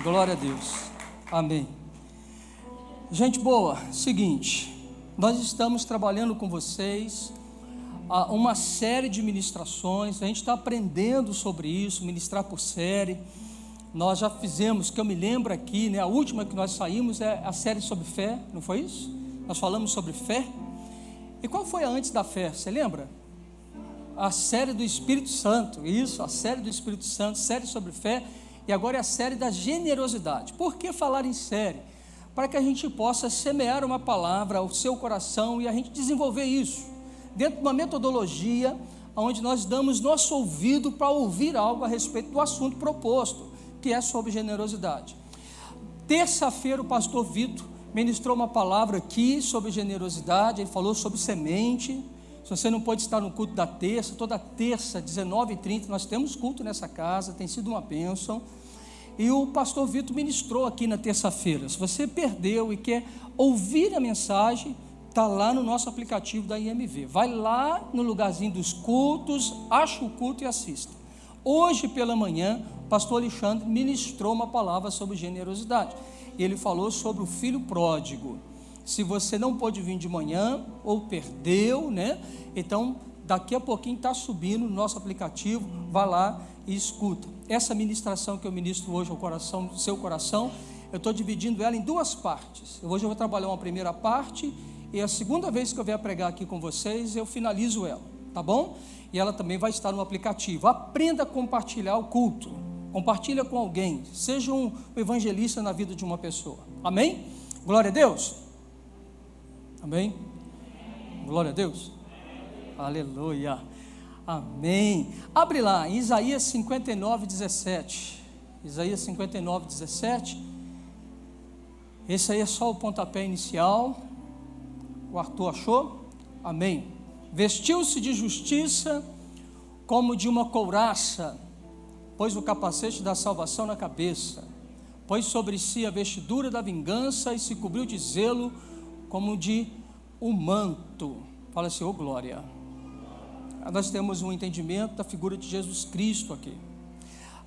Glória a Deus. Amém. Gente boa, seguinte, nós estamos trabalhando com vocês uma série de ministrações, a gente está aprendendo sobre isso, ministrar por série. Nós já fizemos, que eu me lembro aqui, né, a última que nós saímos é a série sobre fé, não foi isso? Nós falamos sobre fé. E qual foi a antes da fé, você lembra? A série do Espírito Santo, isso, a série do Espírito Santo, série sobre fé, e agora é a série da generosidade. Por que falar em série? Para que a gente possa semear uma palavra ao seu coração e a gente desenvolver isso, dentro de uma metodologia, onde nós damos nosso ouvido para ouvir algo a respeito do assunto proposto, que é sobre generosidade. Terça-feira o pastor Vitor ministrou uma palavra aqui sobre generosidade, ele falou sobre semente. Se você não pode estar no culto da terça, toda terça, 19h30, nós temos culto nessa casa, tem sido uma bênção. E o pastor Vitor ministrou aqui na terça-feira. Se você perdeu e quer ouvir a mensagem, está lá no nosso aplicativo da IMV. Vai lá no lugarzinho dos cultos, acha o culto e assista. Hoje pela manhã, o pastor Alexandre ministrou uma palavra sobre generosidade. Ele falou sobre o filho pródigo. Se você não pôde vir de manhã ou perdeu, né? Então, daqui a pouquinho está subindo no nosso aplicativo, vá lá e escuta. Essa ministração que eu ministro hoje ao coração, do seu coração, eu estou dividindo ela em duas partes. Hoje eu vou trabalhar uma primeira parte e a segunda vez que eu vier pregar aqui com vocês, eu finalizo ela, tá bom? E ela também vai estar no aplicativo. Aprenda a compartilhar o culto. Compartilha com alguém. Seja um evangelista na vida de uma pessoa. Amém? Glória a Deus. Amém? Glória a Deus. Aleluia. Amém. Abre lá, em Isaías 59:17. Isaías 59:17. Esse aí é só o pontapé inicial. O Arthur achou? Amém. Vestiu-se de justiça como de uma couraça, pôs o capacete da salvação na cabeça, pôs sobre si a vestidura da vingança e se cobriu de zelo como de um manto. Fala assim, ô glória. Nós temos um entendimento da figura de Jesus Cristo aqui.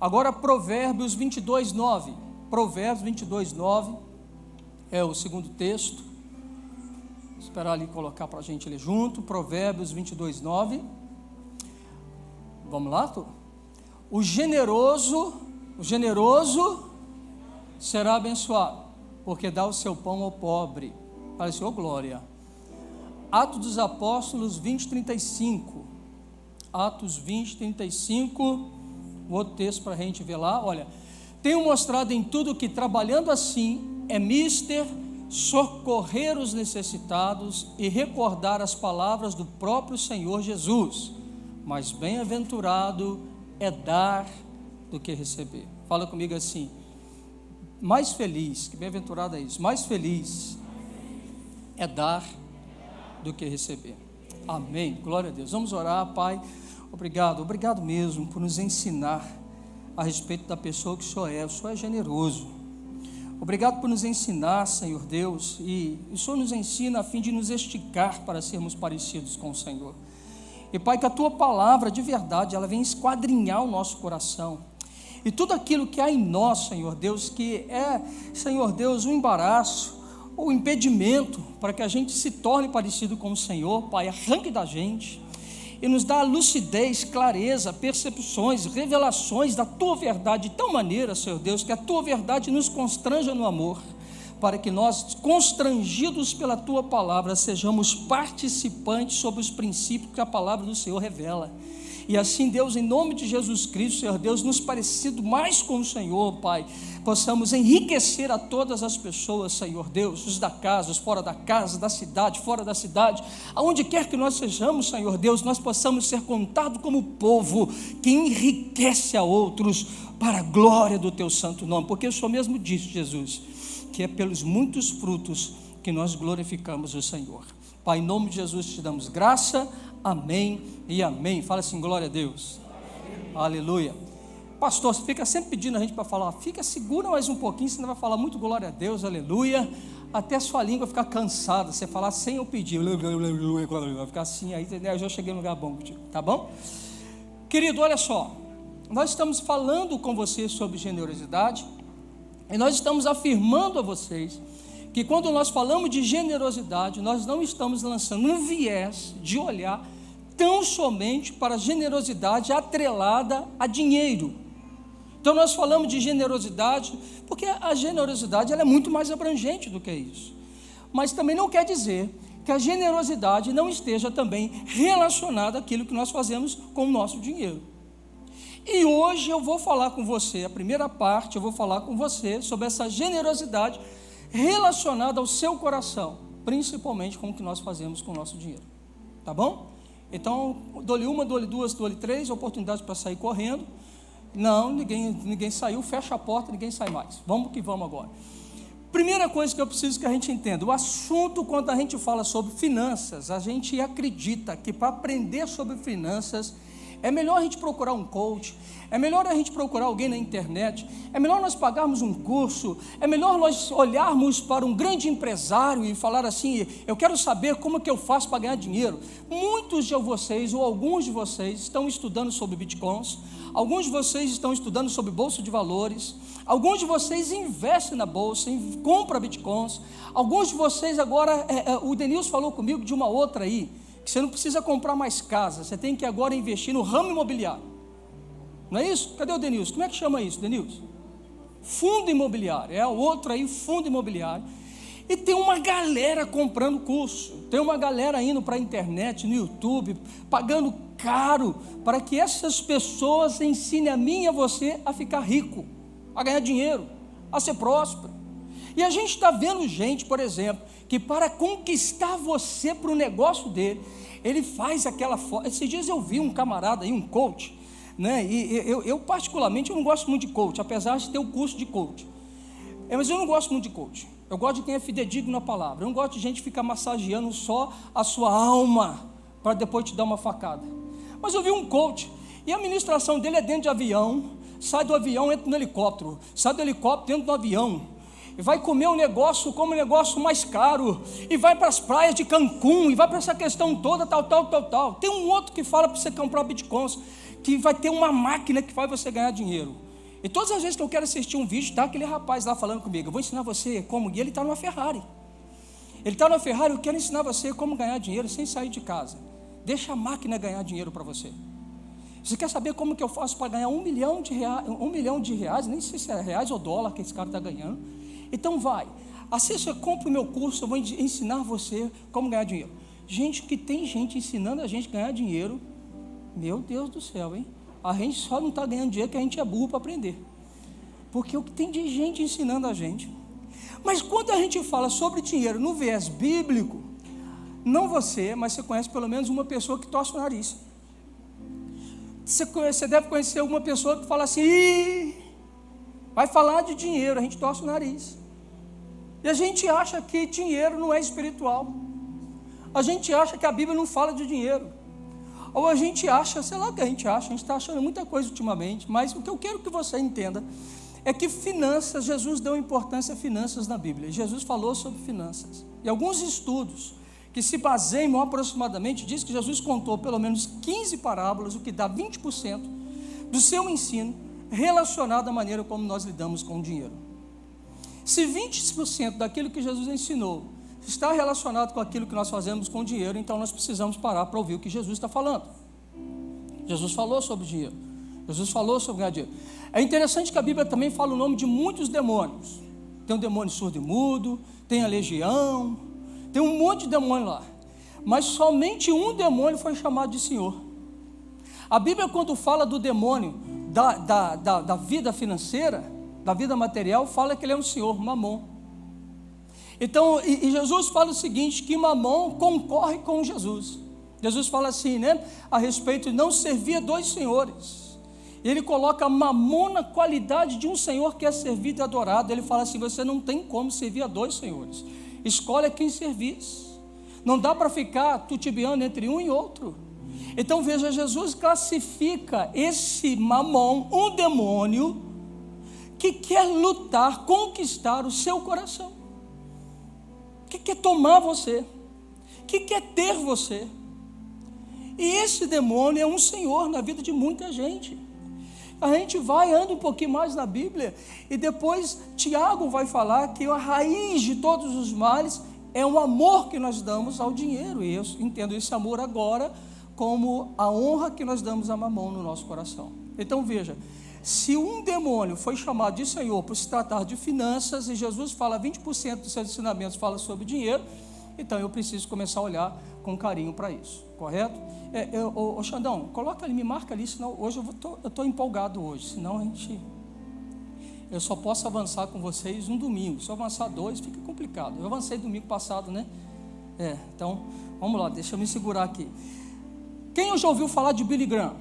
Agora Provérbios 22:9. Provérbios 22:9 é o segundo texto. Vou esperar ali colocar para a gente ler junto. Provérbios 22:9. Vamos lá, tu? O generoso será abençoado, porque dá o seu pão ao pobre. Fala assim, ô glória. Atos dos Apóstolos 20:35. Atos 20:35. O outro texto para a gente ver lá. Olha, tenho mostrado em tudo que trabalhando assim é mister socorrer os necessitados e recordar as palavras do próprio Senhor Jesus. Mas bem-aventurado é dar do que receber. Fala comigo assim, mais feliz, que bem-aventurado é isso, mais feliz é dar do que receber. Amém, glória a Deus. Vamos orar. Pai, obrigado mesmo por nos ensinar a respeito da pessoa que o Senhor é generoso. Obrigado por nos ensinar, Senhor Deus, e o Senhor nos ensina a fim de nos esticar para sermos parecidos com o Senhor. E Pai, que a Tua palavra de verdade, ela vem esquadrinhar o nosso coração, e tudo aquilo que há em nós, Senhor Deus, que é, Senhor Deus, um embaraço, ou impedimento para que a gente se torne parecido com o Senhor, Pai, arranque da gente e nos dá lucidez, clareza, percepções, revelações da Tua verdade de tal maneira, Senhor Deus, que a Tua verdade nos constranja no amor, para que nós, constrangidos pela Tua palavra, sejamos participantes sobre os princípios que a palavra do Senhor revela. E assim, Deus, em nome de Jesus Cristo, Senhor Deus, nos parecido mais com o Senhor, Pai, possamos enriquecer a todas as pessoas, Senhor Deus, os da casa, os fora da casa, da cidade, fora da cidade, aonde quer que nós sejamos, Senhor Deus, nós possamos ser contados como povo que enriquece a outros para a glória do Teu santo nome, porque o Senhor mesmo disse, Jesus, que é pelos muitos frutos que nós glorificamos o Senhor. Pai, em nome de Jesus te damos graça, amém e amém. Fala assim, glória a Deus. Aleluia. Pastor, você fica sempre pedindo a gente para falar, segura mais um pouquinho, senão vai falar muito glória a Deus, aleluia, até a sua língua ficar cansada, você falar sem eu pedir, vai ficar assim, aí eu já cheguei no lugar bom contigo, tá bom? Querido, olha só, nós estamos falando com você sobre generosidade, E nós estamos afirmando a vocês que quando nós falamos de generosidade, nós não estamos lançando um viés de olhar tão somente para a generosidade atrelada a dinheiro. Então nós falamos de generosidade, porque a generosidade ela é muito mais abrangente do que isso. Mas também não quer dizer que a generosidade não esteja também relacionada àquilo que nós fazemos com o nosso dinheiro. E hoje eu vou falar com você, a primeira parte, eu vou falar com você sobre essa generosidade relacionada ao seu coração, principalmente com o que nós fazemos com o nosso dinheiro. Tá bom? Então, dou-lhe uma, dou-lhe duas, dou-lhe três oportunidades para sair correndo. Não, ninguém saiu, fecha a porta, ninguém sai mais. Vamos que vamos agora. Primeira coisa que eu preciso que a gente entenda, o assunto quando a gente fala sobre finanças, a gente acredita que para aprender sobre finanças, é melhor a gente procurar um coach, é melhor a gente procurar alguém na internet, é melhor nós pagarmos um curso, é melhor nós olharmos para um grande empresário e falar assim, eu quero saber como que eu faço para ganhar dinheiro. Muitos de vocês, ou alguns de vocês, estão estudando sobre bitcoins, alguns de vocês estão estudando sobre bolsa de valores, alguns de vocês investem na bolsa, compram bitcoins, alguns de vocês agora, o Denilson falou comigo de uma outra aí, que você não precisa comprar mais casa, você tem que agora investir no ramo imobiliário. Não é isso? Cadê o Denilson? Como é que chama isso, Denilson? Fundo imobiliário, o outro aí, fundo imobiliário. E tem uma galera comprando curso, tem uma galera indo para a internet, no YouTube, pagando caro, para que essas pessoas ensinem a mim e a você a ficar rico, a ganhar dinheiro, a ser próspero. E a gente está vendo gente, por exemplo, que para conquistar você para o negócio dele, ele faz aquela foto. Esses dias eu vi um camarada aí, um coach, né? E eu particularmente eu não gosto muito de coach, apesar de ter o curso de coach. Mas eu não gosto muito de coach. Eu gosto de quem é fidedigno na palavra. Eu não gosto de gente ficar massageando só a sua alma para depois te dar uma facada. Mas eu vi um coach e a ministração dele é dentro de avião. Sai do avião, entra no helicóptero. Sai do helicóptero, entra no avião. E vai comer um negócio como um negócio mais caro, e vai para as praias de Cancún, e vai para essa questão toda, tal. Tem um outro que fala para você comprar bitcoins, que vai ter uma máquina que faz você ganhar dinheiro. E todas as vezes que eu quero assistir um vídeo, está aquele rapaz lá falando comigo, eu vou ensinar você como, e ele está numa Ferrari. Ele está numa Ferrari, eu quero ensinar você como ganhar dinheiro sem sair de casa. Deixa a máquina ganhar dinheiro para você. Você quer saber como que eu faço para ganhar $1 milhão, nem sei se é reais ou dólar que esse cara está ganhando. Então vai, assista, compra o meu curso, eu vou ensinar você como ganhar dinheiro. Gente, que tem gente ensinando a gente a ganhar dinheiro, meu Deus do céu, hein? A gente só não está ganhando dinheiro porque a gente é burro para aprender. Porque o que tem de gente ensinando a gente. Mas quando a gente fala sobre dinheiro no viés bíblico, não você, mas você conhece pelo menos uma pessoa que torce o nariz. Você deve conhecer alguma pessoa que fala assim, vai falar de dinheiro, a gente torce o nariz. E a gente acha que dinheiro não é espiritual. A gente acha que a Bíblia não fala de dinheiro. Ou a gente acha, sei lá o que a gente está achando muita coisa ultimamente, mas o que eu quero que você entenda é que finanças, Jesus deu importância a finanças na Bíblia. Jesus falou sobre finanças. E alguns estudos que se baseiam aproximadamente, diz que Jesus contou pelo menos 15 parábolas, o que dá 20% do seu ensino relacionado à maneira como nós lidamos com o dinheiro. Se 20% daquilo que Jesus ensinou está relacionado com aquilo que nós fazemos com o dinheiro, então nós precisamos parar para ouvir o que Jesus está falando. Jesus falou sobre dinheiro. Jesus falou sobre ganhar dinheiro. É interessante que a Bíblia também fala o nome de muitos demônios. Tem um demônio surdo e mudo, tem a legião, tem um monte de demônio lá. Mas somente um demônio foi chamado de Senhor. A Bíblia, quando fala do demônio da vida financeira, da vida material, fala que ele é um senhor, Mamon. Então, e Jesus fala o seguinte, que Mamon concorre com Jesus. Jesus fala assim, né, a respeito de não servir a dois senhores. E ele coloca Mamon na qualidade de um senhor que é servido e adorado. Ele fala assim, você não tem como servir a dois senhores. Escolhe a quem servir. Não dá para ficar tutibiando entre um e outro. Então veja, Jesus classifica esse Mamon, um demônio, que quer lutar, conquistar o seu coração, que quer tomar você, que quer ter você. E esse demônio é um senhor na vida de muita gente. A gente vai, anda um pouquinho mais na Bíblia, e depois Tiago vai falar que a raiz de todos os males é o amor que nós damos ao dinheiro, e eu entendo esse amor agora como a honra que nós damos a Mamon no nosso coração. Então veja, se um demônio foi chamado de Senhor por se tratar de finanças, e Jesus fala 20% dos seus ensinamentos fala sobre dinheiro, então eu preciso começar a olhar com carinho para isso, correto? Xandão, coloca ali, me marca ali, senão hoje eu estou empolgado hoje, senão eu só posso avançar com vocês um domingo. Se eu avançar 2, fica complicado. Eu avancei domingo passado, né? Então, vamos lá, deixa eu me segurar aqui. Quem já ouviu falar de Billy Graham?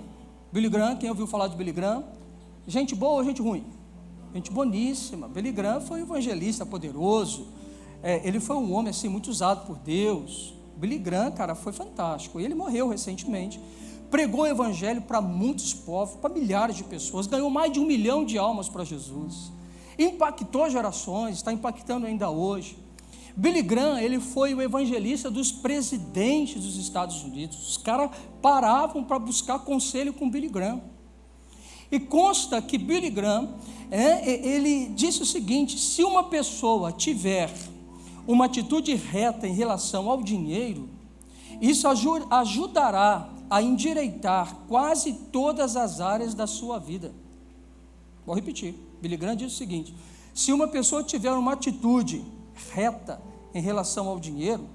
Billy Graham, quem ouviu falar de Billy Graham? Gente boa ou gente ruim? Gente boníssima. Billy Graham foi um evangelista poderoso. Ele foi um homem assim, muito usado por Deus. Billy Graham, cara, foi fantástico. Ele morreu recentemente. Pregou o evangelho para muitos povos, para milhares de pessoas. Ganhou mais de 1 milhão de almas para Jesus. Impactou gerações, está impactando ainda hoje. Billy Graham, ele foi o evangelista dos presidentes dos Estados Unidos. Os caras paravam para buscar conselho com Billy Graham. E consta que Billy Graham, ele disse o seguinte: se uma pessoa tiver uma atitude reta em relação ao dinheiro, isso ajudará a endireitar quase todas as áreas da sua vida. Vou repetir, Billy Graham diz o seguinte: se uma pessoa tiver uma atitude reta em relação ao dinheiro,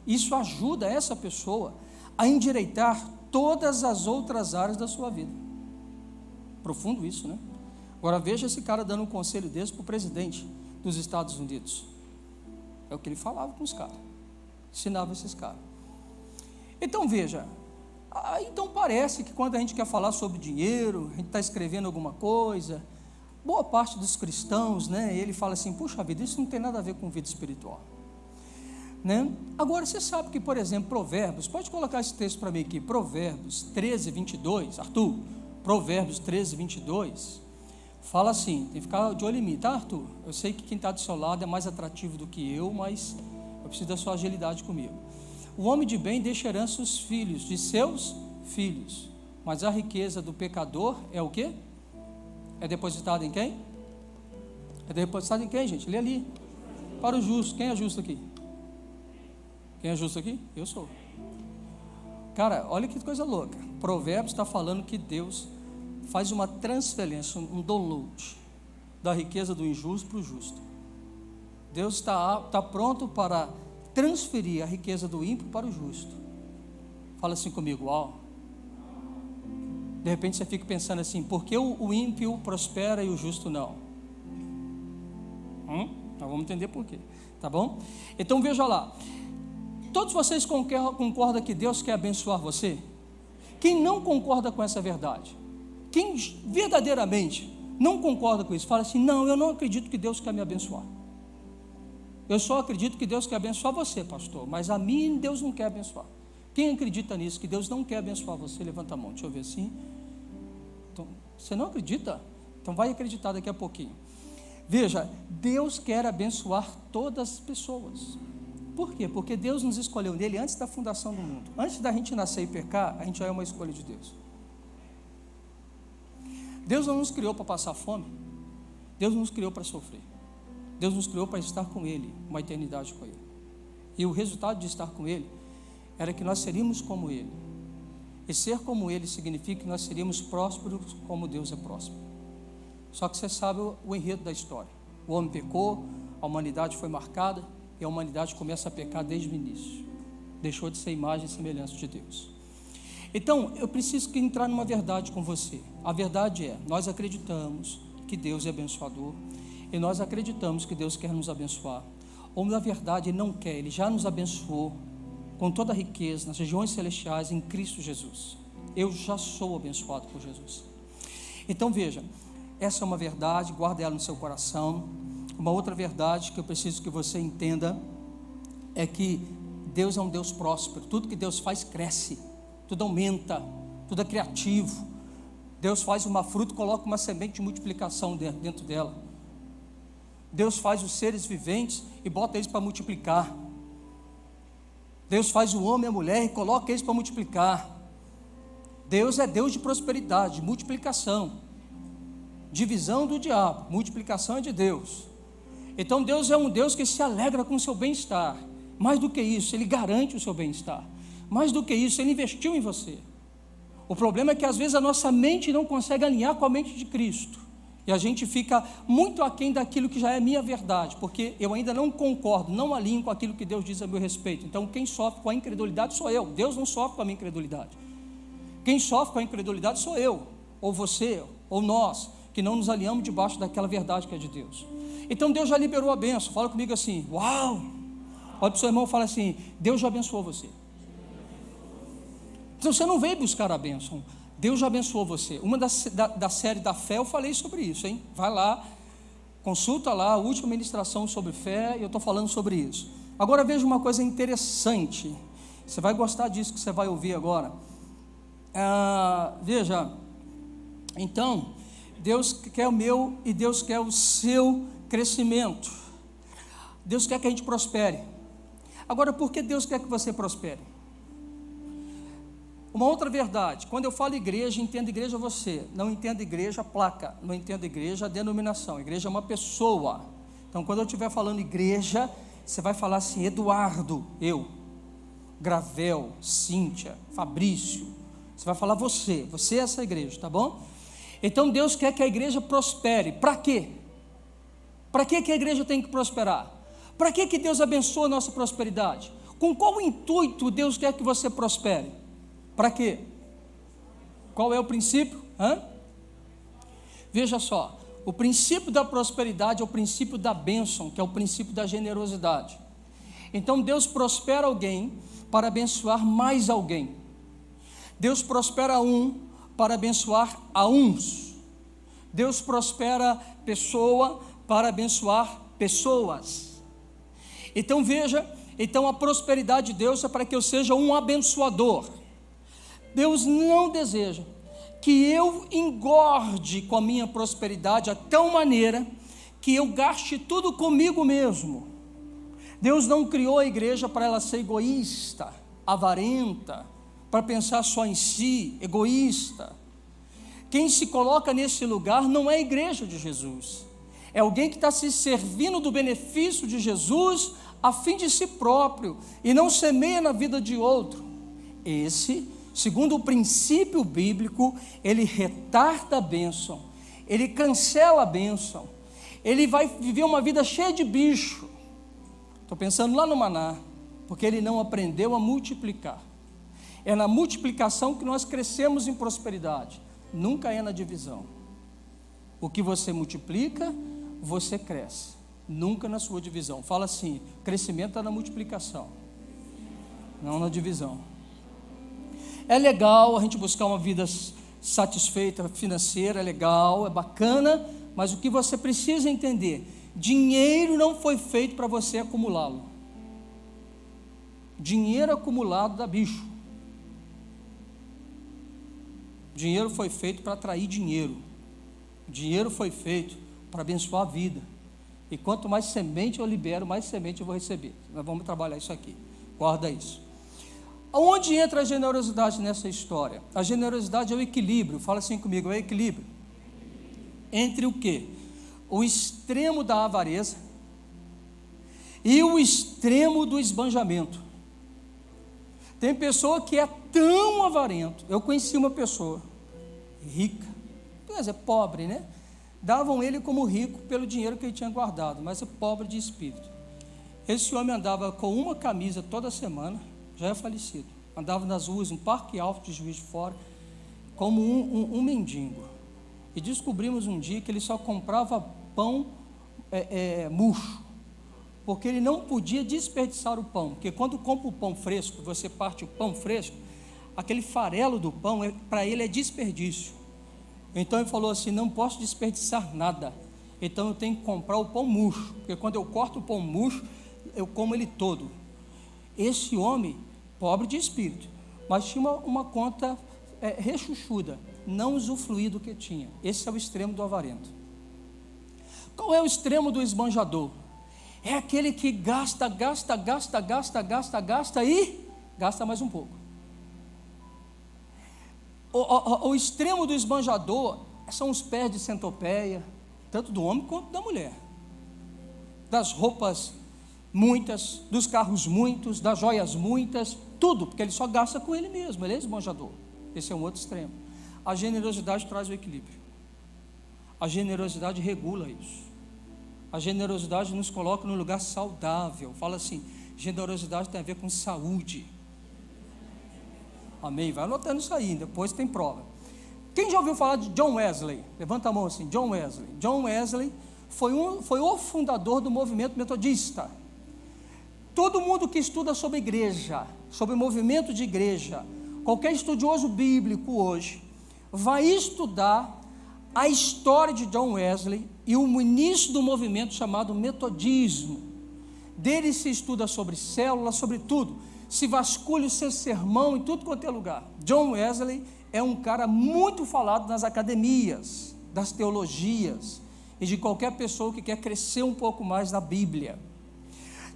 isso ajuda essa pessoa a endireitar todas as outras áreas da sua vida. Profundo isso, né? Agora veja esse cara dando um conselho desse para o presidente dos Estados Unidos. É o que ele falava com os caras, ensinava esses caras. Então veja, então parece que quando a gente quer falar sobre dinheiro, a gente está escrevendo alguma coisa, boa parte dos cristãos, né, ele fala assim: puxa vida, isso não tem nada a ver com vida espiritual, né? Agora você sabe que, por exemplo, Provérbios, pode colocar esse texto para mim aqui, Provérbios 13, 22, Arthur, Provérbios 13, 22, fala assim, tem que ficar de olho em mim, tá, Arthur? Eu sei que quem está do seu lado é mais atrativo do que eu, mas eu preciso da sua agilidade comigo. O homem de bem deixa herança aos filhos de seus filhos, mas a riqueza do pecador é o quê? É depositada em quem? É depositada em quem, gente? Lê ali. Para o justo. Quem é justo aqui? Quem é justo aqui? Eu sou. Cara, olha que coisa louca. Provérbios está falando que Deus faz uma transferência, um download da riqueza do injusto para o justo. Deus está pronto para transferir a riqueza do ímpio para o justo. Fala assim comigo: uau. De repente você fica pensando assim: por que o ímpio prospera e o justo não? Nós vamos entender por quê, tá bom? Então veja lá, todos vocês concordam que Deus quer abençoar você? Quem não concorda com essa verdade? Quem verdadeiramente não concorda com isso, fala assim: não, eu não acredito que Deus quer me abençoar. Eu só acredito que Deus quer abençoar você, pastor, mas a mim Deus não quer abençoar. Quem acredita nisso, que Deus não quer abençoar você, levanta a mão, deixa eu ver assim. Então, você não acredita? Então vai acreditar daqui a pouquinho. Veja, Deus quer abençoar todas as pessoas. Por quê? Porque Deus nos escolheu nele antes da fundação do mundo. Antes da gente nascer e pecar, a gente já é uma escolha de Deus. Deus não nos criou para passar fome. Deus nos criou para sofrer. Deus nos criou para estar com Ele, uma eternidade com Ele. E o resultado de estar com Ele era que nós seríamos como Ele. E ser como Ele significa que nós seríamos prósperos como Deus é próspero. Só que você sabe o enredo da história. O homem pecou, a humanidade foi marcada, e a humanidade começa a pecar desde o início. Deixou de ser imagem e semelhança de Deus. Então, eu preciso entrar numa verdade com você. A verdade é, nós acreditamos que Deus é abençoador, e nós acreditamos que Deus quer nos abençoar. Ou na verdade Ele não quer, Ele já nos abençoou com toda a riqueza nas regiões celestiais em Cristo Jesus. Eu já sou abençoado por Jesus. Então veja, essa é uma verdade, guarda ela no seu coração. Uma outra verdade que eu preciso que você entenda é que Deus é um Deus próspero. Tudo que Deus faz cresce, tudo aumenta, tudo é criativo. Deus faz uma fruta, coloca uma semente de multiplicação dentro dela. Deus faz os seres viventes e bota eles para multiplicar. Deus faz o homem e a mulher e coloca eles para multiplicar. Deus é Deus de prosperidade, de multiplicação. divisão do diabo, multiplicação é de Deus. Então Deus é um Deus que se alegra com o seu bem-estar. Mais do que isso, Ele garante o seu bem-estar. Mais do que isso, Ele investiu em você. O problema é que às vezes a nossa mente não consegue alinhar com a mente de Cristo. E a gente fica muito aquém daquilo que já é minha verdade, porque eu ainda não concordo, não alinho com aquilo que Deus diz a meu respeito. Então quem sofre com a incredulidade sou eu. Deus não sofre com a minha incredulidade. Quem sofre com a incredulidade sou eu, ou você, ou nós, que não nos alinhamos debaixo daquela verdade que é de Deus. Então Deus já liberou a bênção. Fala comigo assim, uau! Olha para o seu irmão e fala assim, Deus já abençoou você. Então você não veio buscar a bênção, Deus já abençoou você. Uma da série da fé eu falei sobre isso, hein? Vai lá, consulta lá a última ministração sobre fé, e eu estou falando sobre isso. Agora veja uma coisa interessante, você vai gostar disso que você vai ouvir agora. Veja, então, Deus quer o meu e Deus quer o seu crescimento. Deus quer que a gente prospere. Agora, por que Deus quer que você prospere? Uma outra verdade, quando eu falo igreja, entendo igreja você, não entendo igreja placa, não entendo igreja denominação, igreja é uma pessoa. Então quando eu estiver falando igreja, você vai falar assim, Eduardo, eu, Gravel, Cíntia, Fabrício, você vai falar você é essa igreja, tá bom? Então Deus quer que a igreja prospere, para quê? Para que a igreja tem que prosperar? Para que Deus abençoa a nossa prosperidade? Com qual intuito Deus quer que você prospere? Para quê? Qual é o princípio? Veja só, o princípio da prosperidade é o princípio da bênção, que é o princípio da generosidade. Então Deus prospera alguém para abençoar mais alguém. Deus prospera um para abençoar a uns. Deus prospera pessoa para abençoar pessoas. Então veja, então a prosperidade de Deus é para que eu seja um abençoador. Deus não deseja que eu engorde com a minha prosperidade a tal maneira que eu gaste tudo comigo mesmo. Deus não criou a igreja para ela ser egoísta, avarenta, para pensar só em si, egoísta. Quem se coloca nesse lugar não é a igreja de Jesus, é alguém que está se servindo do benefício de Jesus a fim de si próprio e não semeia na vida de outro. Esse, segundo o princípio bíblico, ele retarda a bênção, ele cancela a bênção, ele vai viver uma vida cheia de bicho. Estou pensando lá no maná, porque ele não aprendeu a multiplicar. É na multiplicação que nós crescemos em prosperidade, nunca é na divisão. O que você multiplica, você cresce, nunca na sua divisão. Fala assim, crescimento está na multiplicação, não na divisão. É legal a gente buscar uma vida satisfeita financeira, é legal, é bacana, mas o que você precisa entender, dinheiro não foi feito para você acumulá-lo. Dinheiro acumulado dá bicho. Dinheiro foi feito para atrair dinheiro. Dinheiro foi feito para abençoar a vida. E quanto mais semente eu libero, mais semente eu vou receber. Nós vamos trabalhar isso aqui. Guarda isso. Aonde entra a generosidade nessa história? A generosidade é o equilíbrio. Fala assim comigo, é o equilíbrio. Entre o quê? O extremo da avareza e o extremo do esbanjamento. Tem pessoa que é tão avarento. Eu conheci uma pessoa rica, mas é pobre, né? Davam ele como rico pelo dinheiro que ele tinha guardado, mas é pobre de espírito. Esse homem andava com uma camisa toda semana, já é falecido. Andava nas ruas, um parque alto de Juiz de Fora, como um mendigo. E descobrimos um dia que ele só comprava pão murcho, porque ele não podia desperdiçar o pão, porque quando compra o pão fresco, você parte o pão fresco, aquele farelo do pão, para ele é desperdício. Então ele falou assim, não posso desperdiçar nada, então eu tenho que comprar o pão murcho, porque quando eu corto o pão murcho, eu como ele todo. Esse homem, pobre de espírito, mas tinha uma conta rechuchuda, não usufruir do que tinha. Esse é o extremo do avarento. Qual é o extremo do esbanjador? É aquele que gasta e gasta mais um pouco. O extremo do esbanjador são os pés de centopeia, tanto do homem quanto da mulher. Das roupas muitas, dos carros muitos, das joias muitas, tudo, porque ele só gasta com ele mesmo, ele é esbanjador. Esse é um outro extremo. A generosidade traz o equilíbrio. A generosidade regula isso. A generosidade nos coloca num lugar saudável. Fala assim, generosidade tem a ver com saúde. Amém? Vai anotando isso aí, depois tem prova. Quem já ouviu falar de John Wesley? Levanta a mão assim, John Wesley. John Wesley foi o fundador do movimento metodista. Todo mundo que estuda sobre igreja, sobre movimento de igreja, qualquer estudioso bíblico hoje, vai estudar a história de John Wesley e o início do movimento chamado metodismo. Dele se estuda sobre células, sobre tudo. Se vasculha o seu sermão em tudo quanto é lugar. John Wesley é um cara muito falado nas academias, das teologias e de qualquer pessoa que quer crescer um pouco mais na Bíblia.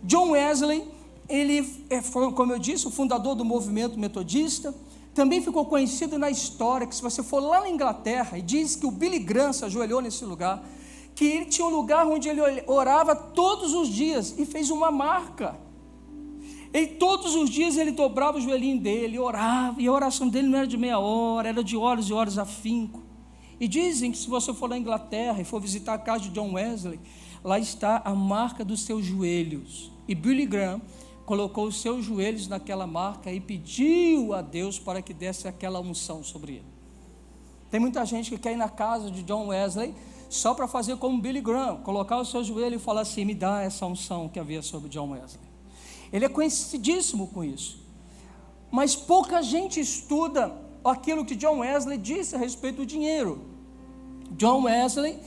John Wesley, ele foi, como eu disse, o fundador do movimento metodista. Também ficou conhecido na história, que se você for lá na Inglaterra, e diz que o Billy Graham se ajoelhou nesse lugar, que ele tinha um lugar onde ele orava todos os dias, e fez uma marca. E todos os dias ele dobrava o joelhinho dele, orava, e a oração dele não era de meia hora, era de horas e horas afinco. E dizem que se você for na Inglaterra e for visitar a casa de John Wesley, lá está a marca dos seus joelhos. E Billy Graham colocou os seus joelhos naquela marca e pediu a Deus para que desse aquela unção sobre ele. Tem muita gente que quer ir na casa de John Wesley só para fazer como Billy Graham, colocar o seu joelho e falar assim, me dá essa unção que havia sobre John Wesley. Ele é conhecidíssimo com isso. Mas pouca gente estuda aquilo que John Wesley disse a respeito do dinheiro. John Wesley,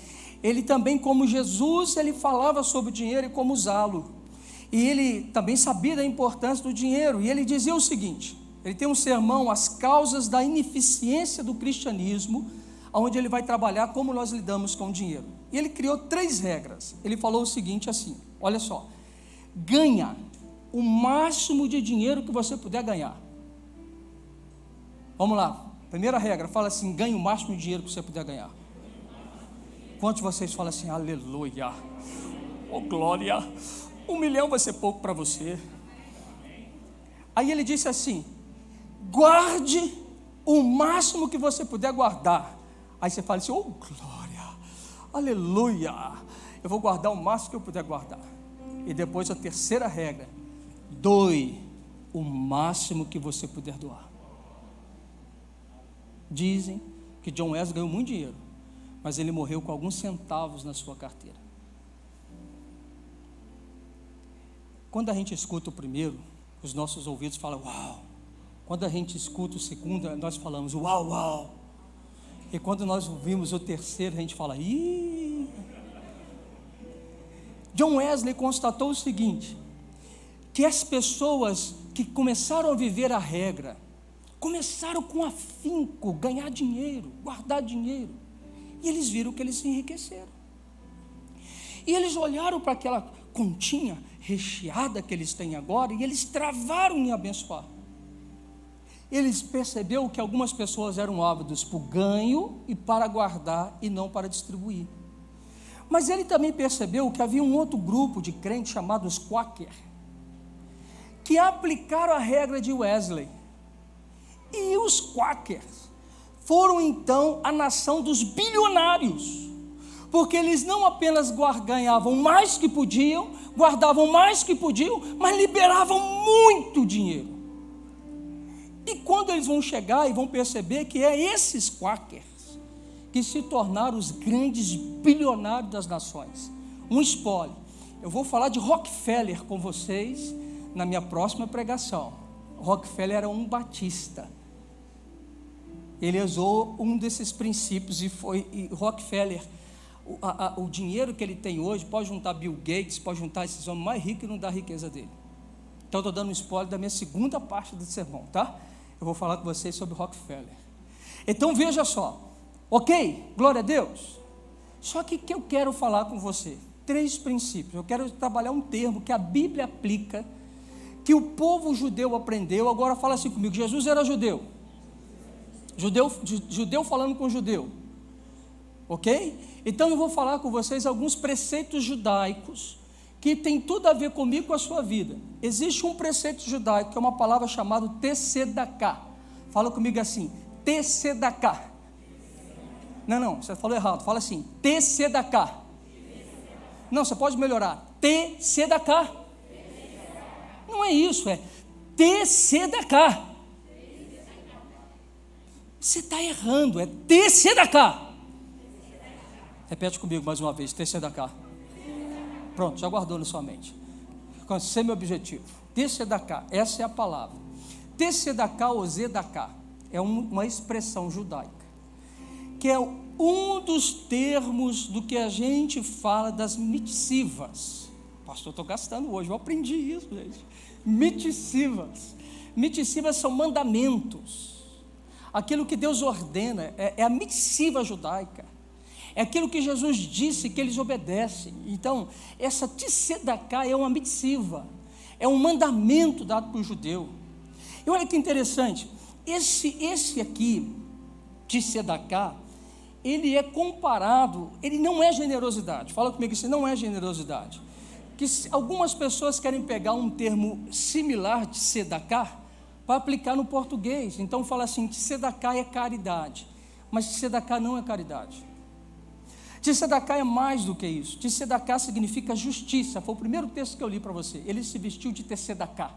ele também, como Jesus, ele falava sobre o dinheiro e como usá-lo. E ele também sabia da importância do dinheiro, e ele dizia o seguinte, ele tem um sermão, As Causas da Ineficiência do Cristianismo, onde ele vai trabalhar como nós lidamos com o dinheiro. E ele criou 3 regras, ele falou o seguinte assim, olha só, ganha o máximo de dinheiro que você puder ganhar. Vamos lá, primeira regra, fala assim, ganhe o máximo de dinheiro que você puder ganhar. Quantos de vocês falam assim, aleluia, oh glória, 1 milhão vai ser pouco para você. Aí ele disse assim, guarde o máximo que você puder guardar. Aí você fala assim, oh glória, aleluia, eu vou guardar o máximo que eu puder guardar. E depois a terceira regra, doe o máximo que você puder doar. Dizem que John Wesley ganhou muito dinheiro, mas ele morreu com alguns centavos na sua carteira. Quando a gente escuta o primeiro, os nossos ouvidos falam, uau. Quando a gente escuta o segundo, nós falamos, uau, uau. E quando nós ouvimos o terceiro, a gente fala, ih. John Wesley constatou o seguinte, que as pessoas que começaram a viver a regra, começaram com afinco, ganhar dinheiro, guardar dinheiro, e eles viram que eles se enriqueceram. E eles olharam para aquela continha recheada que eles têm agora, e eles travaram em abençoar. Eles perceberam que algumas pessoas eram ávidos para o ganho e para guardar e não para distribuir. Mas ele também percebeu que havia um outro grupo de crentes chamados Quaker, que aplicaram a regra de Wesley. E os Quakers foram então a nação dos bilionários, porque eles não apenas ganhavam mais que podiam, guardavam mais que podiam, mas liberavam muito dinheiro. E quando eles vão chegar e vão perceber que é esses Quakers que se tornaram os grandes bilionários das nações. Um spoiler, eu vou falar de Rockefeller com vocês na minha próxima pregação. Rockefeller era um batista. Ele usou um desses princípios e Rockefeller, o dinheiro que ele tem hoje, pode juntar Bill Gates, pode juntar esses homens mais ricos e não dá a riqueza dele. Então estou dando um spoiler da minha segunda parte do sermão, tá? Eu vou falar com vocês sobre Rockefeller. Então veja só, ok? Glória a Deus. Só que o que eu quero falar com você? 3 princípios. Eu quero trabalhar um termo que a Bíblia aplica, que o povo judeu aprendeu. Agora fala assim comigo, Jesus era judeu. Judeu falando com judeu. ok? Então eu vou falar com vocês alguns preceitos judaicos que tem tudo a ver comigo, com a sua vida. Existe um preceito judaico, que é uma palavra chamada Tzedaká. Fala comigo assim, Tzedaká. Não, você falou errado, fala assim, Tzedaká. Não, você pode melhorar, Tzedaká. Não é isso, é Tzedaká. Você está errando, é Tzedaká. Repete comigo mais uma vez, Tzedaká. Pronto, já guardou na sua mente. Esse é meu objetivo. Tzedaká, essa é a palavra. Tzedaká ou Zedaká é uma expressão judaica, que é um dos termos do que a gente fala das mitzivas. Pastor, estou gastando hoje, eu aprendi isso, gente. Mitzivas. Mitzivas são mandamentos. Aquilo que Deus ordena, é a mitziva judaica. É aquilo que Jesus disse que eles obedecem. Então, essa Tzedaká é uma mitziva, é um mandamento dado para o judeu. E olha que interessante, esse aqui, Tzedaká, ele é comparado, ele não é generosidade. Fala comigo, isso não é generosidade. Que algumas pessoas querem pegar um termo similar de Tzedaká para aplicar no português. Então fala assim, Tzedaká é caridade, mas Tzedaká não é caridade. Tzedaká é mais do que isso. Tzedaká significa justiça. Foi o primeiro texto que eu li para você. Ele se vestiu de Tzedaká,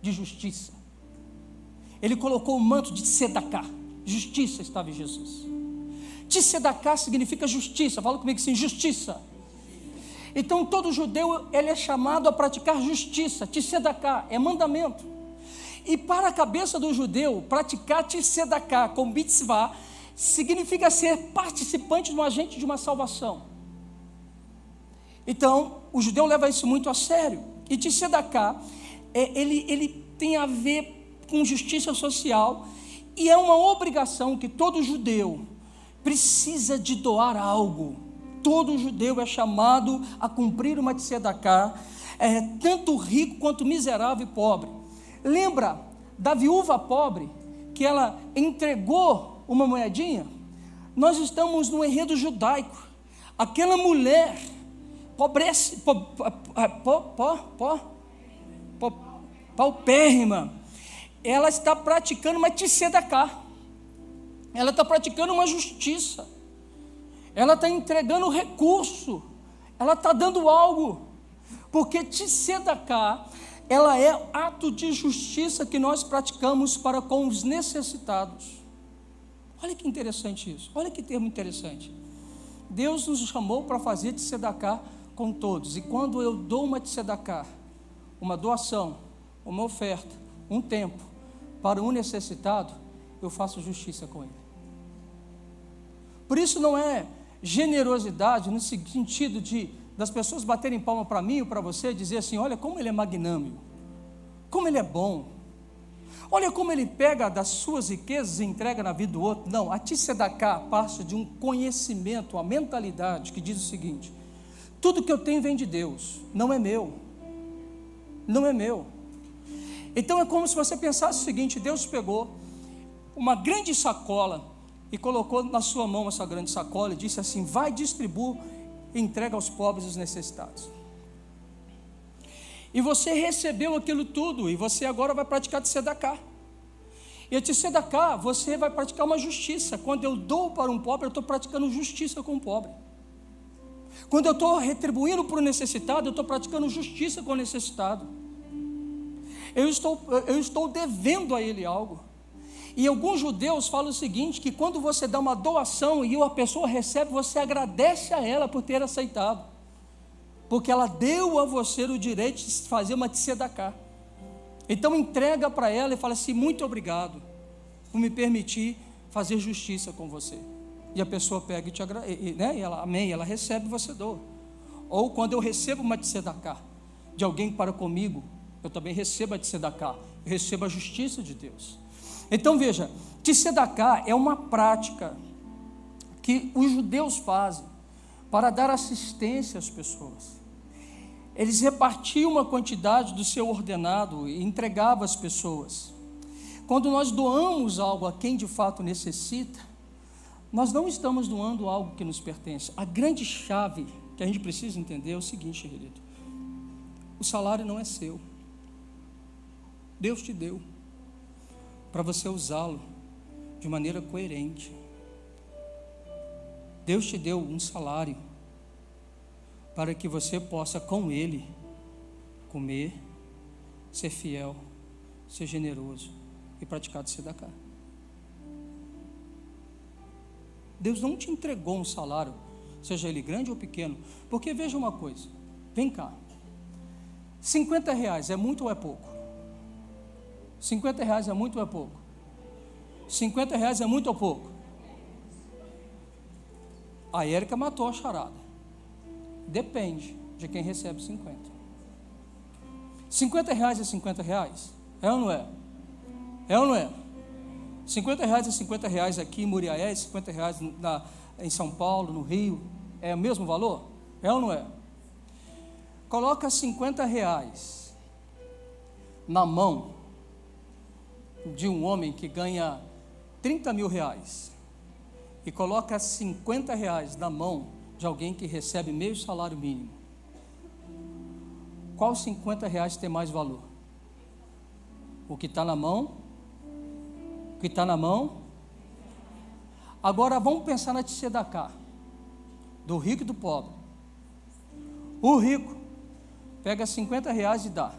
de justiça. Ele colocou o manto de Tzedaká. Justiça estava em Jesus. Tzedaká significa justiça. Fala comigo assim, justiça. Então todo judeu ele é chamado a praticar justiça. Tzedaká é mandamento. E para a cabeça do judeu, praticar Tzedaká com mitzvah significa ser participante de um agente de uma salvação. Então, o judeu leva isso muito a sério. E Tzedaká, ele tem a ver com justiça social, e é uma obrigação que todo judeu precisa de doar algo. Todo judeu é chamado a cumprir uma Tzedaká, tanto rico quanto miserável e pobre. Lembra da viúva pobre, que ela entregou uma moedinha? Nós estamos no enredo judaico. Aquela mulher paupérrima, ela está praticando uma Tzedaká. Ela está praticando uma justiça. Ela está entregando recurso. Ela está dando algo. Porque Tzedaká, ela é ato de justiça que nós praticamos para com os necessitados. Olha que interessante isso, olha que termo interessante. Deus nos chamou para fazer Tzedaká com todos, e quando eu dou uma Tzedaká, uma doação, uma oferta, um tempo, para um necessitado, eu faço justiça com ele. Por isso não é generosidade no sentido das pessoas baterem palma para mim ou para você, dizer assim, olha como ele é magnânimo, como ele é bom, olha como ele pega das suas riquezas e entrega na vida do outro. Não, a Tzedaká parte de um conhecimento, uma mentalidade que diz o seguinte: tudo que eu tenho vem de Deus, não é meu, não é meu. Então é como se você pensasse o seguinte: Deus pegou uma grande sacola e colocou na sua mão essa grande sacola e disse assim, vai, distribua e entrega aos pobres e aos necessitados. E você recebeu aquilo tudo, e você agora vai praticar Tzedaká. E a Tzedaká, você vai praticar uma justiça. Quando eu dou para um pobre, eu estou praticando justiça com o pobre. Quando eu estou retribuindo para o necessitado, eu estou praticando justiça com o necessitado. Eu estou devendo a ele algo. E alguns judeus falam o seguinte, que quando você dá uma doação e a pessoa recebe, você agradece a ela por ter aceitado, porque ela deu a você o direito de fazer uma Tzedaká. Então entrega para ela e fala assim, muito obrigado por me permitir fazer justiça com você. E a pessoa pega e te agradece, né? E ela, amém, ela recebe e você doa. Ou quando eu recebo uma Tzedaká de alguém para comigo, eu também recebo a Tzedaká, eu recebo a justiça de Deus. Então veja, Tzedaká é uma prática que os judeus fazem para dar assistência às pessoas. Eles repartiam uma quantidade do seu ordenado e entregavam às pessoas. Quando nós doamos algo a quem de fato necessita, Nós não estamos doando algo que nos pertence. A grande chave que a gente precisa entender é o seguinte, querido: o salário não é seu. Deus te deu para você usá-lo de maneira coerente. Deus te deu um salário para que você possa com ele comer, ser fiel, ser generoso e praticar de tzedaká. Deus não te entregou um salário, seja ele grande ou pequeno, porque veja uma coisa, vem cá, R$50 é muito ou é pouco? R$50 é muito ou é pouco? R$50 é muito ou pouco? A Érica matou a charada. Depende de quem recebe 50. R$50 é R$50? É ou não é? É ou não é? R$50 é R$50 aqui em Muriaé, R$50 em São Paulo, no Rio, é o mesmo valor? É ou não é? Coloca R$50 na mão de um homem que ganha R$30 mil e coloca R$50 na mão de alguém que recebe meio salário mínimo. Qual R$50 tem mais valor? O que está na mão? O que está na mão? Agora vamos pensar na tzedaká, do rico e do pobre. O rico pega R$50 e dá,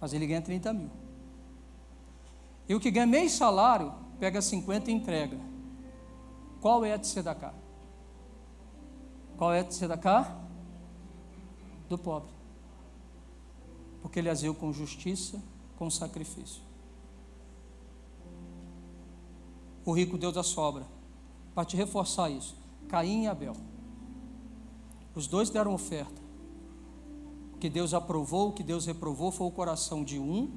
mas ele ganha 30 mil. E o que ganha meio salário, pega 50 e entrega. Qual é a tzedaká? Qual é a tzedaká? Do pobre. Porque ele agiu com justiça, com sacrifício. O rico deu da sobra. Para te reforçar isso, Caim e Abel. Os dois deram oferta. O que Deus aprovou, o que Deus reprovou foi o coração de um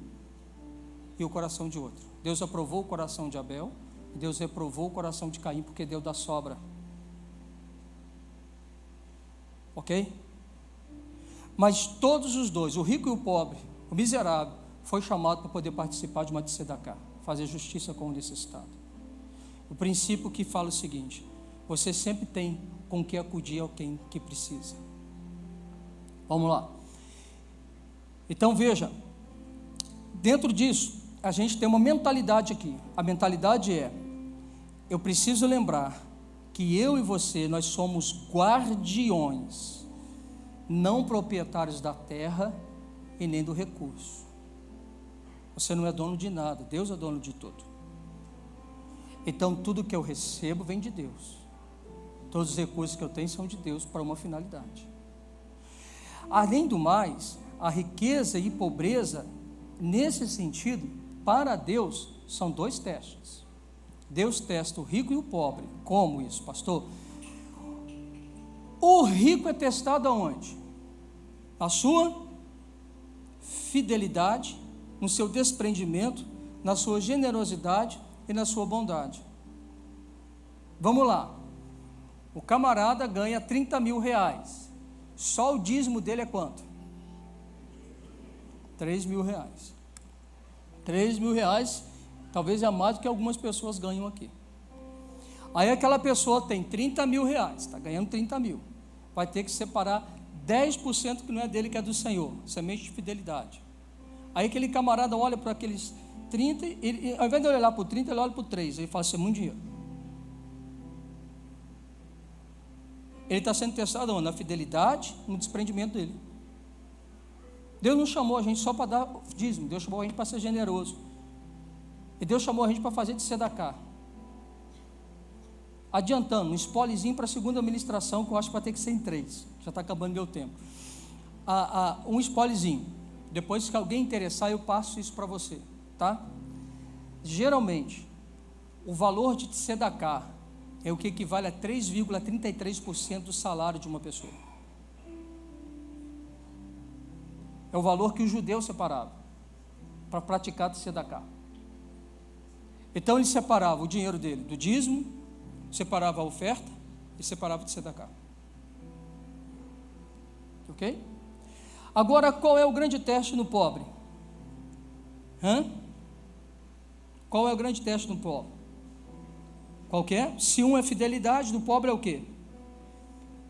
e o coração de outro. Deus aprovou o coração de Abel, e Deus reprovou o coração de Caim, porque deu da sobra. Ok? Mas todos os dois, o rico e o pobre, o miserável, foi chamado para poder participar de uma tzedaká, fazer justiça com o necessitado. O princípio que fala o seguinte: você sempre tem com que acudir a quem que precisa. Vamos lá. Então veja, dentro disso, a gente tem uma mentalidade aqui. A mentalidade é: eu preciso lembrar que eu e você, nós somos guardiões, não proprietários da terra e nem do recurso. Você não é dono de nada, Deus é dono de tudo. Então tudo que eu recebo vem de Deus. Todos os recursos que eu tenho são de Deus para uma finalidade. Além do mais, a riqueza e pobreza, nesse sentido, para Deus, são dois testes. Deus testa o rico e o pobre. Como isso, pastor? O rico é testado aonde? Na sua fidelidade, no seu desprendimento, na sua generosidade e na sua bondade. Vamos lá. O camarada ganha R$30 mil. Só o dízimo dele é quanto? R$3 mil. R$3 mil, talvez é mais do que algumas pessoas ganham aqui. Aí aquela pessoa tem R$30 mil, está ganhando 30 mil. Vai ter que separar 10% que não é dele, que é do Senhor, semente de fidelidade. Aí aquele camarada olha para aqueles 30, ao invés de olhar para o 30, ele olha para o 3, ele fala: isso é muito dinheiro. Ele está sendo testado onde? Na fidelidade, no desprendimento dele. Deus não chamou a gente só para dar dízimo, Deus chamou a gente para ser generoso. E Deus chamou a gente para fazer de tzedaká. Adiantando, um spoilerzinho para a segunda ministração, que eu acho que vai ter que ser em 3, já está acabando meu tempo. Um spoilerzinho, depois que alguém interessar, eu passo isso para você, tá? Geralmente, o valor de tzedaká é o que equivale a 3,33% do salário de uma pessoa. É o valor que o judeu separava para praticar tzedaká. Então ele separava o dinheiro dele do dízimo, separava a oferta e separava de tzedaká. Ok? Agora, qual é o grande teste no pobre? Qual é o grande teste no pobre? Qual que é? Se um é fidelidade, do pobre é o quê?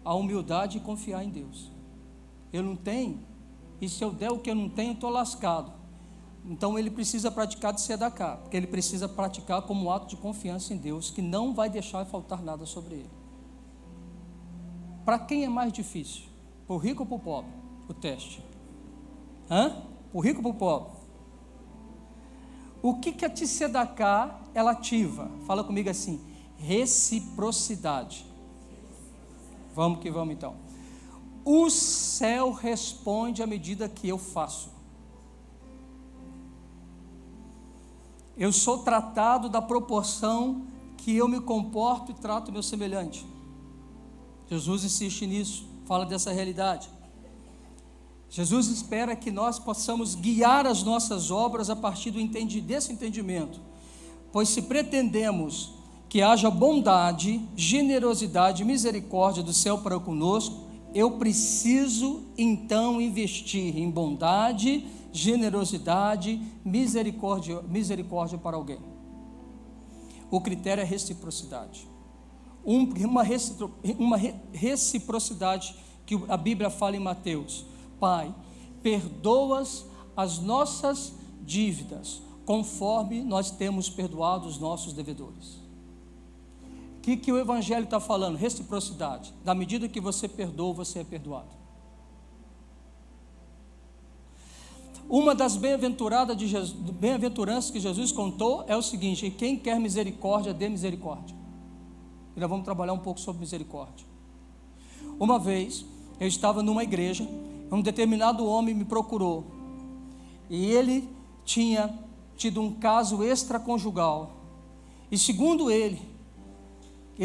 A humildade e confiar em Deus. Eu não tenho, e se eu der o que eu não tenho, estou lascado. Então ele precisa praticar de tzedakah, porque ele precisa praticar como ato de confiança em Deus, que não vai deixar faltar nada sobre ele. Para quem é mais difícil? Para o rico ou para o pobre? O teste. Para o rico ou para o pobre? O que a tzedakah ela ativa? Fala comigo assim: reciprocidade. Vamos que vamos então. O céu responde à medida que eu faço. Eu sou tratado da proporção que eu me comporto e trato o meu semelhante. Jesus insiste nisso, fala dessa realidade. Jesus espera que nós possamos guiar as nossas obras a partir desse entendimento, pois se pretendemos que haja bondade, generosidade e misericórdia do céu para conosco, eu preciso então investir em bondade, generosidade, misericórdia para alguém. O critério é reciprocidade. Uma reciprocidade que a Bíblia fala em Mateus: Pai, perdoas as nossas dívidas, conforme nós temos perdoado os nossos devedores. O que o Evangelho está falando? Reciprocidade. Na medida que você perdoa, você é perdoado. Uma das bem-aventuranças que Jesus contou é o seguinte: quem quer misericórdia, dê misericórdia. E nós vamos trabalhar um pouco sobre misericórdia. Uma vez, eu estava numa igreja, um determinado homem me procurou, e ele tinha tido um caso extraconjugal, e segundo ele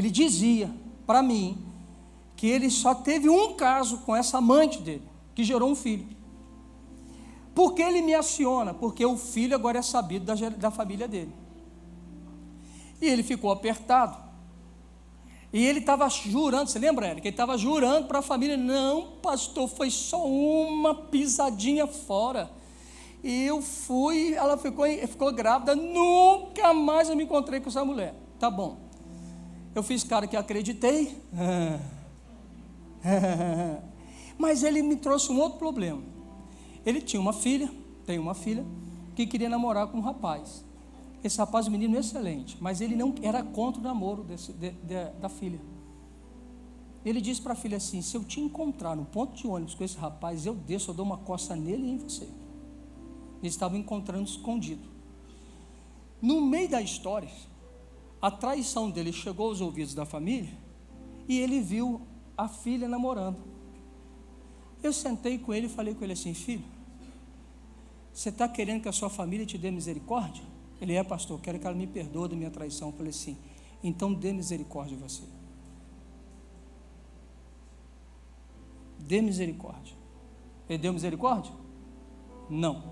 dizia para mim, que ele só teve um caso com essa amante dele, que gerou um filho. Por que ele me aciona? Porque o filho agora é sabido da família dele. E ele ficou apertado. E ele estava jurando, você lembra, Érica? Ele estava jurando para a família: não, pastor, foi só uma pisadinha fora. E eu fui, ela ficou grávida, nunca mais eu me encontrei com essa mulher. Tá bom. Eu fiz cara que acreditei. Mas ele me trouxe um outro problema. Ele tem uma filha, que queria namorar com um rapaz. Esse rapaz, um menino excelente, mas ele não era contra o namoro da filha. Ele disse para a filha assim: se eu te encontrar no ponto de ônibus com esse rapaz, eu desço, eu dou uma coça nele e em você. Eles estavam encontrando escondido. No meio da história, a traição dele chegou aos ouvidos da família, e ele viu a filha namorando. Eu sentei com ele e falei com ele assim: filho, você está querendo que a sua família te dê misericórdia? Ele: é, pastor, quero que ela me perdoe da minha traição. Eu falei assim: então dê misericórdia a você. Dê misericórdia. Ele deu misericórdia? Não.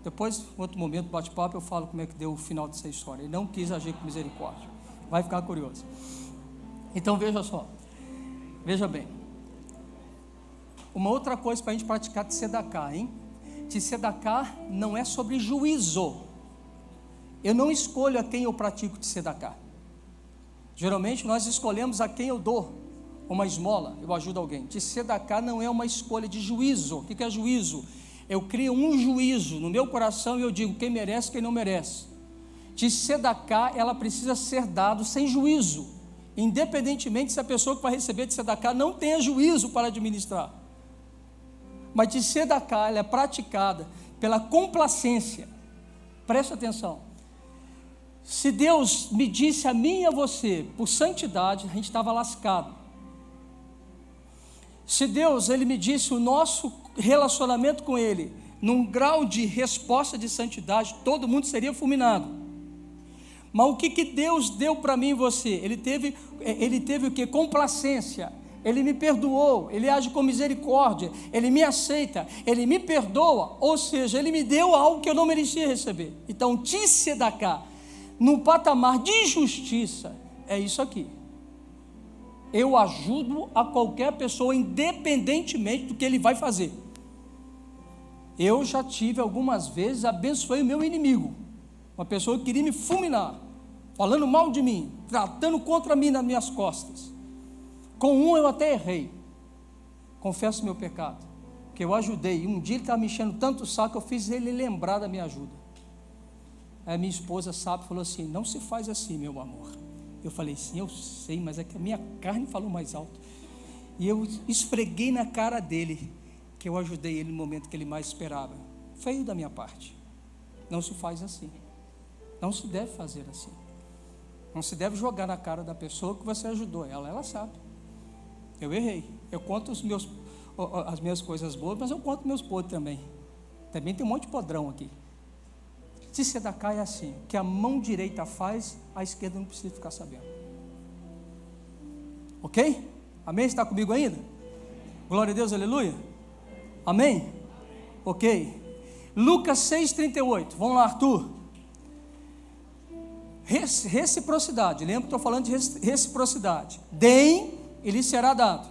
Depois, em outro momento, bate-papo, eu falo como é que deu o final dessa história. Ele não quis agir com misericórdia. Vai ficar curioso. Então veja só, veja bem. Uma outra coisa para a gente praticar tzedakah, hein? Tzedakah não é sobre juízo. Eu não escolho a quem eu pratico tzedakah. Geralmente nós escolhemos a quem eu dou uma esmola, eu ajudo alguém. Tzedakah não é uma escolha de juízo. O que é juízo? Eu crio um juízo no meu coração e eu digo quem merece e quem não merece. Tzedakah, ela precisa ser dado sem juízo, independentemente se a pessoa que vai receber tzedakah não tenha juízo para administrar. Mas tzedakah, ela é praticada pela complacência. Presta atenção. Se Deus me disse a mim e a você, por santidade, a gente estava lascado. Se Deus, Ele me disse o nosso relacionamento com Ele, num grau de resposta de santidade, todo mundo seria fulminado. Mas o que Deus deu para mim e você? Ele teve o que? Complacência. Ele me perdoou, Ele age com misericórdia, Ele me aceita, Ele me perdoa, ou seja, Ele me deu algo que eu não merecia receber. Então, tzedakah, no patamar de justiça, é isso aqui. Eu ajudo a qualquer pessoa, independentemente do que ele vai fazer. Eu já tive algumas vezes, abençoei o meu inimigo, uma pessoa que queria me fulminar. falando mal de mim, tratando contra mim nas minhas costas. Com um eu até errei, confesso meu pecado, que eu ajudei. Um dia ele estava me enchendo tanto o saco, eu fiz ele lembrar da minha ajuda. Aí minha esposa sabe, falou assim: não se faz assim, meu amor. Eu falei: sim, eu sei, mas é que a minha carne falou mais alto. E eu esfreguei na cara dele que eu ajudei ele no momento que ele mais esperava. Feio da minha parte. Não se faz assim. Não se deve fazer assim. Não se deve jogar na cara da pessoa que você ajudou ela sabe. Eu errei. Eu conto as minhas coisas boas, mas eu conto meus podres também. Também tem um monte de podrão aqui. Se sedacar é assim, que a mão direita faz, a esquerda não precisa ficar sabendo. Ok? Amém? Está comigo ainda? Glória a Deus, aleluia. Amém? Ok. Lucas 6,38. Vamos lá, Arthur. Reciprocidade. Lembra que estou falando de reciprocidade. Deem e lhe será dado.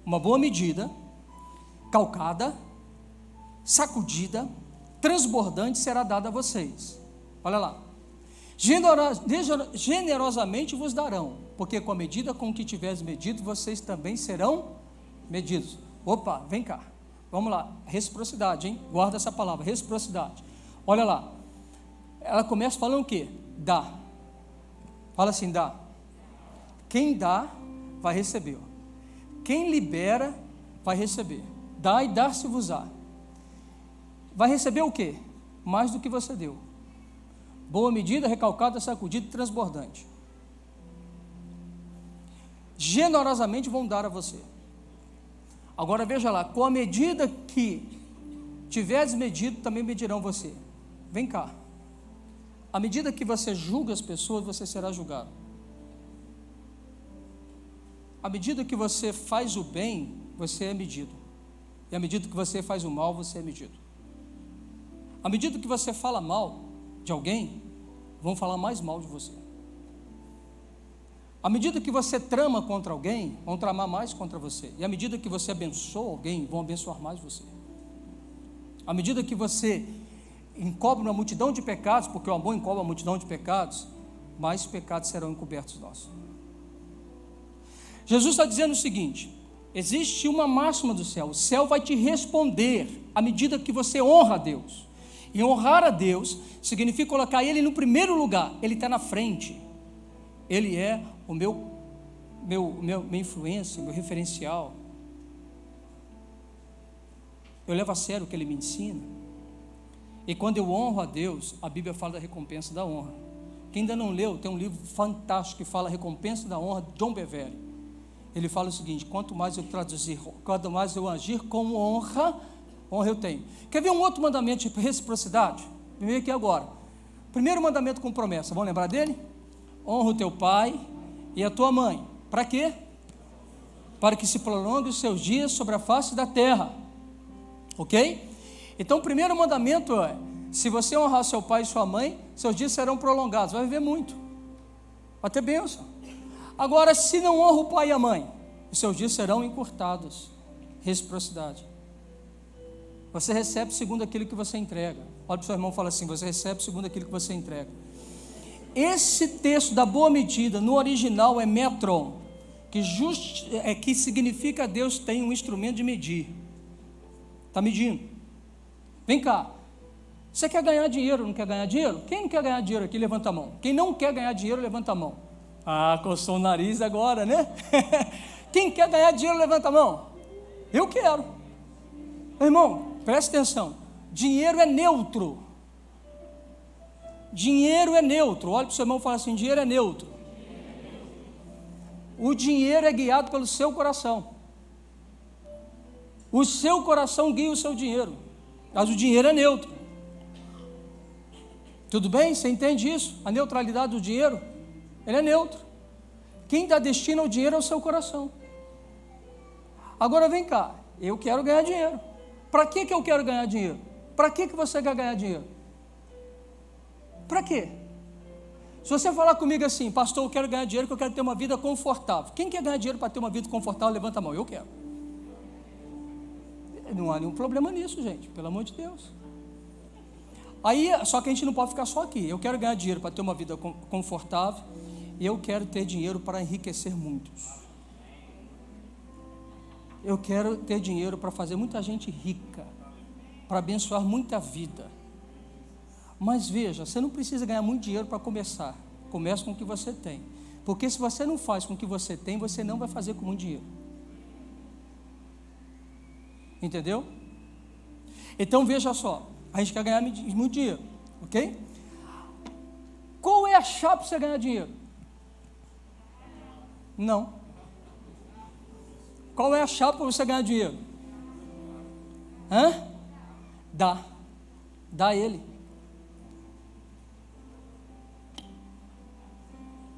Uma boa medida, calcada, sacudida, transbordante será dada a vocês. Olha lá. Generosamente vos darão, porque com a medida com que tiveres medido, vocês também serão medidos. Opa, vem cá. Vamos lá. Reciprocidade, hein? Guarda essa palavra, reciprocidade. Olha lá. Ela começa falando o quê? Dá. Fala assim, dá. Quem dá, vai receber. Quem libera, vai receber. Dá e dar-se-vos-á. Vai receber o quê? Mais do que você deu. Boa medida, recalcada, sacudida e transbordante. Generosamente vão dar a você. Agora veja lá, com a medida que tiveres medido, também medirão você. Vem cá. À medida que você julga as pessoas, você será julgado. À medida que você faz o bem, você é medido. E à medida que você faz o mal, você é medido. À medida que você fala mal de alguém, vão falar mais mal de você. À medida que você trama contra alguém, vão tramar mais contra você. E à medida que você abençoa alguém, vão abençoar mais você. À medida que você encobre uma multidão de pecados, porque o amor encobre uma multidão de pecados, mais pecados serão encobertos nossos. Jesus está dizendo o seguinte: existe uma máxima do céu. O céu vai te responder à medida que você honra a Deus. E honrar a Deus significa colocar Ele no primeiro lugar. Ele está na frente. Ele é o minha influência, meu referencial. Eu levo a sério o que Ele me ensina. E quando eu honro a Deus, a Bíblia fala da recompensa da honra. Quem ainda não leu, tem um livro fantástico que fala a recompensa da honra, de John Bevere. Ele fala o seguinte: quanto mais eu agir com honra eu tenho. Quer ver um outro mandamento de reciprocidade? Vem aqui agora. Primeiro mandamento com promessa, vamos lembrar dele? Honra o teu pai e a tua mãe. Para quê? Para que se prolongue os seus dias sobre a face da terra. Ok? Então o primeiro mandamento é: se você honrar seu pai e sua mãe, seus dias serão prolongados, vai viver muito, vai ter bênção. Agora, se não honra o pai e a mãe, os seus dias serão encurtados. Reciprocidade. Você recebe segundo aquilo que você entrega. Olha para o seu irmão e fala assim: você recebe segundo aquilo que você entrega. Esse texto da boa medida, no original é metron, que significa Deus tem um instrumento de medir. Está medindo. Vem cá. Você quer ganhar dinheiro, não quer ganhar dinheiro? Quem não quer ganhar dinheiro aqui, levanta a mão. Quem não quer ganhar dinheiro, levanta a mão. Ah, coçou o nariz agora, né? Quem quer ganhar dinheiro, levanta a mão. Eu quero. Meu irmão, preste atenção. Dinheiro é neutro. Dinheiro é neutro. Olha para o seu irmão e fala assim: dinheiro é neutro. O dinheiro é guiado pelo seu coração. O seu coração guia o seu dinheiro. Mas o dinheiro é neutro. Tudo bem? Você entende isso? A neutralidade do dinheiro? Ele é neutro. Quem dá destino ao dinheiro é o seu coração. Agora vem cá. Eu quero ganhar dinheiro. Para que eu quero ganhar dinheiro? Para que você quer ganhar dinheiro? Para quê? Se você falar comigo assim: pastor, eu quero ganhar dinheiro porque eu quero ter uma vida confortável. Quem quer ganhar dinheiro para ter uma vida confortável? Levanta a mão. Eu quero. Não há nenhum problema nisso, gente, pelo amor de Deus. Aí, só que a gente não pode ficar só aqui. Eu quero ganhar dinheiro para ter uma vida confortável, e eu quero ter dinheiro para enriquecer muitos. Eu quero ter dinheiro para fazer muita gente rica, para abençoar muita vida. Mas veja, você não precisa ganhar muito dinheiro para começar. Comece com o que você tem. Porque se você não faz com o que você tem, você não vai fazer com muito dinheiro. Entendeu? Então veja só, a gente quer ganhar muito dinheiro, ok? Qual é a chave para você ganhar dinheiro? Não. Qual é a chave para você ganhar dinheiro? Dá a ele.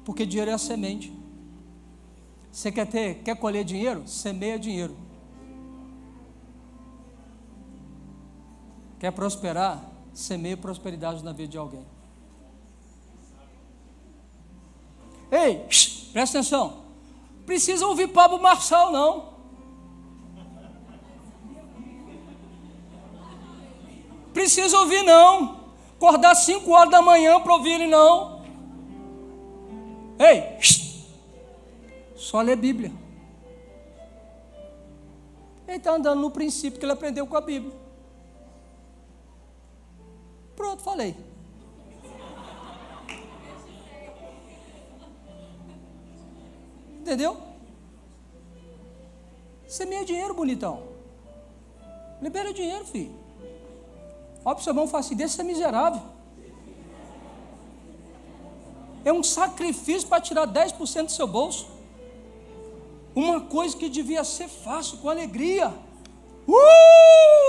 Porque dinheiro é a semente. Você quer colher dinheiro? Semeia dinheiro. Quer prosperar? Semeia prosperidade na vida de alguém. Ei, presta atenção. Precisa ouvir Pablo Marçal, não. Precisa ouvir, não. Acordar 5 horas da manhã para ouvir ele, não. Ei, só lê Bíblia. Ele está andando no princípio que ele aprendeu com a Bíblia. Pronto, falei. Entendeu? Semeia dinheiro, bonitão. Libera dinheiro, filho. Olha para o seu irmão e fala assim: deixa de ser miserável. É um sacrifício para tirar 10% do seu bolso. Uma coisa que devia ser fácil, com alegria.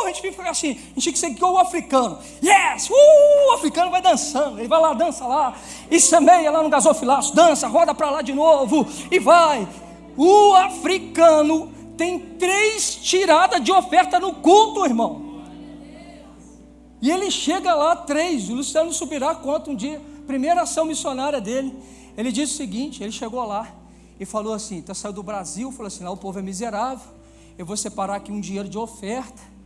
A gente fica assim, a gente tem que ser igual o africano. Yes! O africano vai dançando. Ele vai lá, dança lá, e semeia lá no gasofilaço, dança, roda para lá de novo, e vai. O africano tem 3 tiradas de oferta no culto, irmão. E ele chega lá, 3. O Luciano Subirá conta um dia, primeira ação missionária dele. Ele disse o seguinte: ele chegou lá e falou assim, saiu do Brasil, falou assim: lá o povo é miserável, eu vou separar aqui um dinheiro de oferta.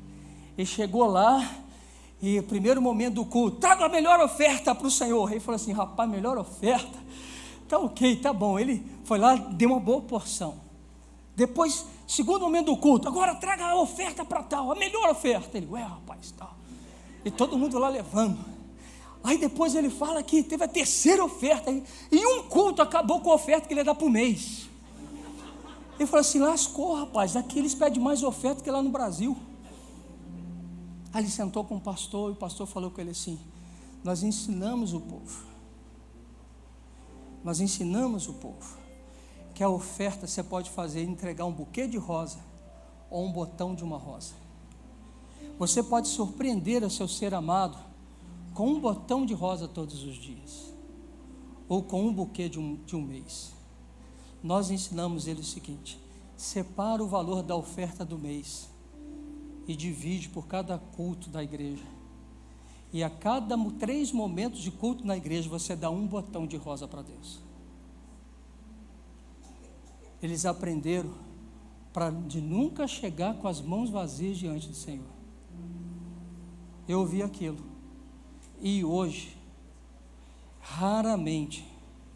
Ele chegou lá, e o primeiro momento do culto: traga a melhor oferta para o Senhor. Ele falou assim: rapaz, melhor oferta? Tá ok, tá bom. Ele foi lá, deu uma boa porção. Depois, segundo momento do culto: agora traga a oferta para tal, a melhor oferta. Ele: rapaz, tal. E todo mundo lá levando. Aí depois ele fala que teve a terceira oferta, e um culto acabou com a oferta que ele ia dar por mês. Ele falou assim: lascou, rapaz, aqui eles pedem mais oferta que lá no Brasil. Aí ele sentou com o pastor, e o pastor falou com ele assim: nós ensinamos o povo que a oferta você pode fazer, entregar um buquê de rosa ou um botão de uma rosa. Você pode surpreender a seu ser amado com um botão de rosa todos os dias, ou com um buquê de um mês. Nós ensinamos ele o seguinte: separa o valor da oferta do mês e divide por cada culto da igreja, e a cada 3 momentos de culto na igreja você dá um botão de rosa para Deus. Eles aprenderam de nunca chegar com as mãos vazias diante do Senhor. Eu ouvi aquilo, e hoje raramente,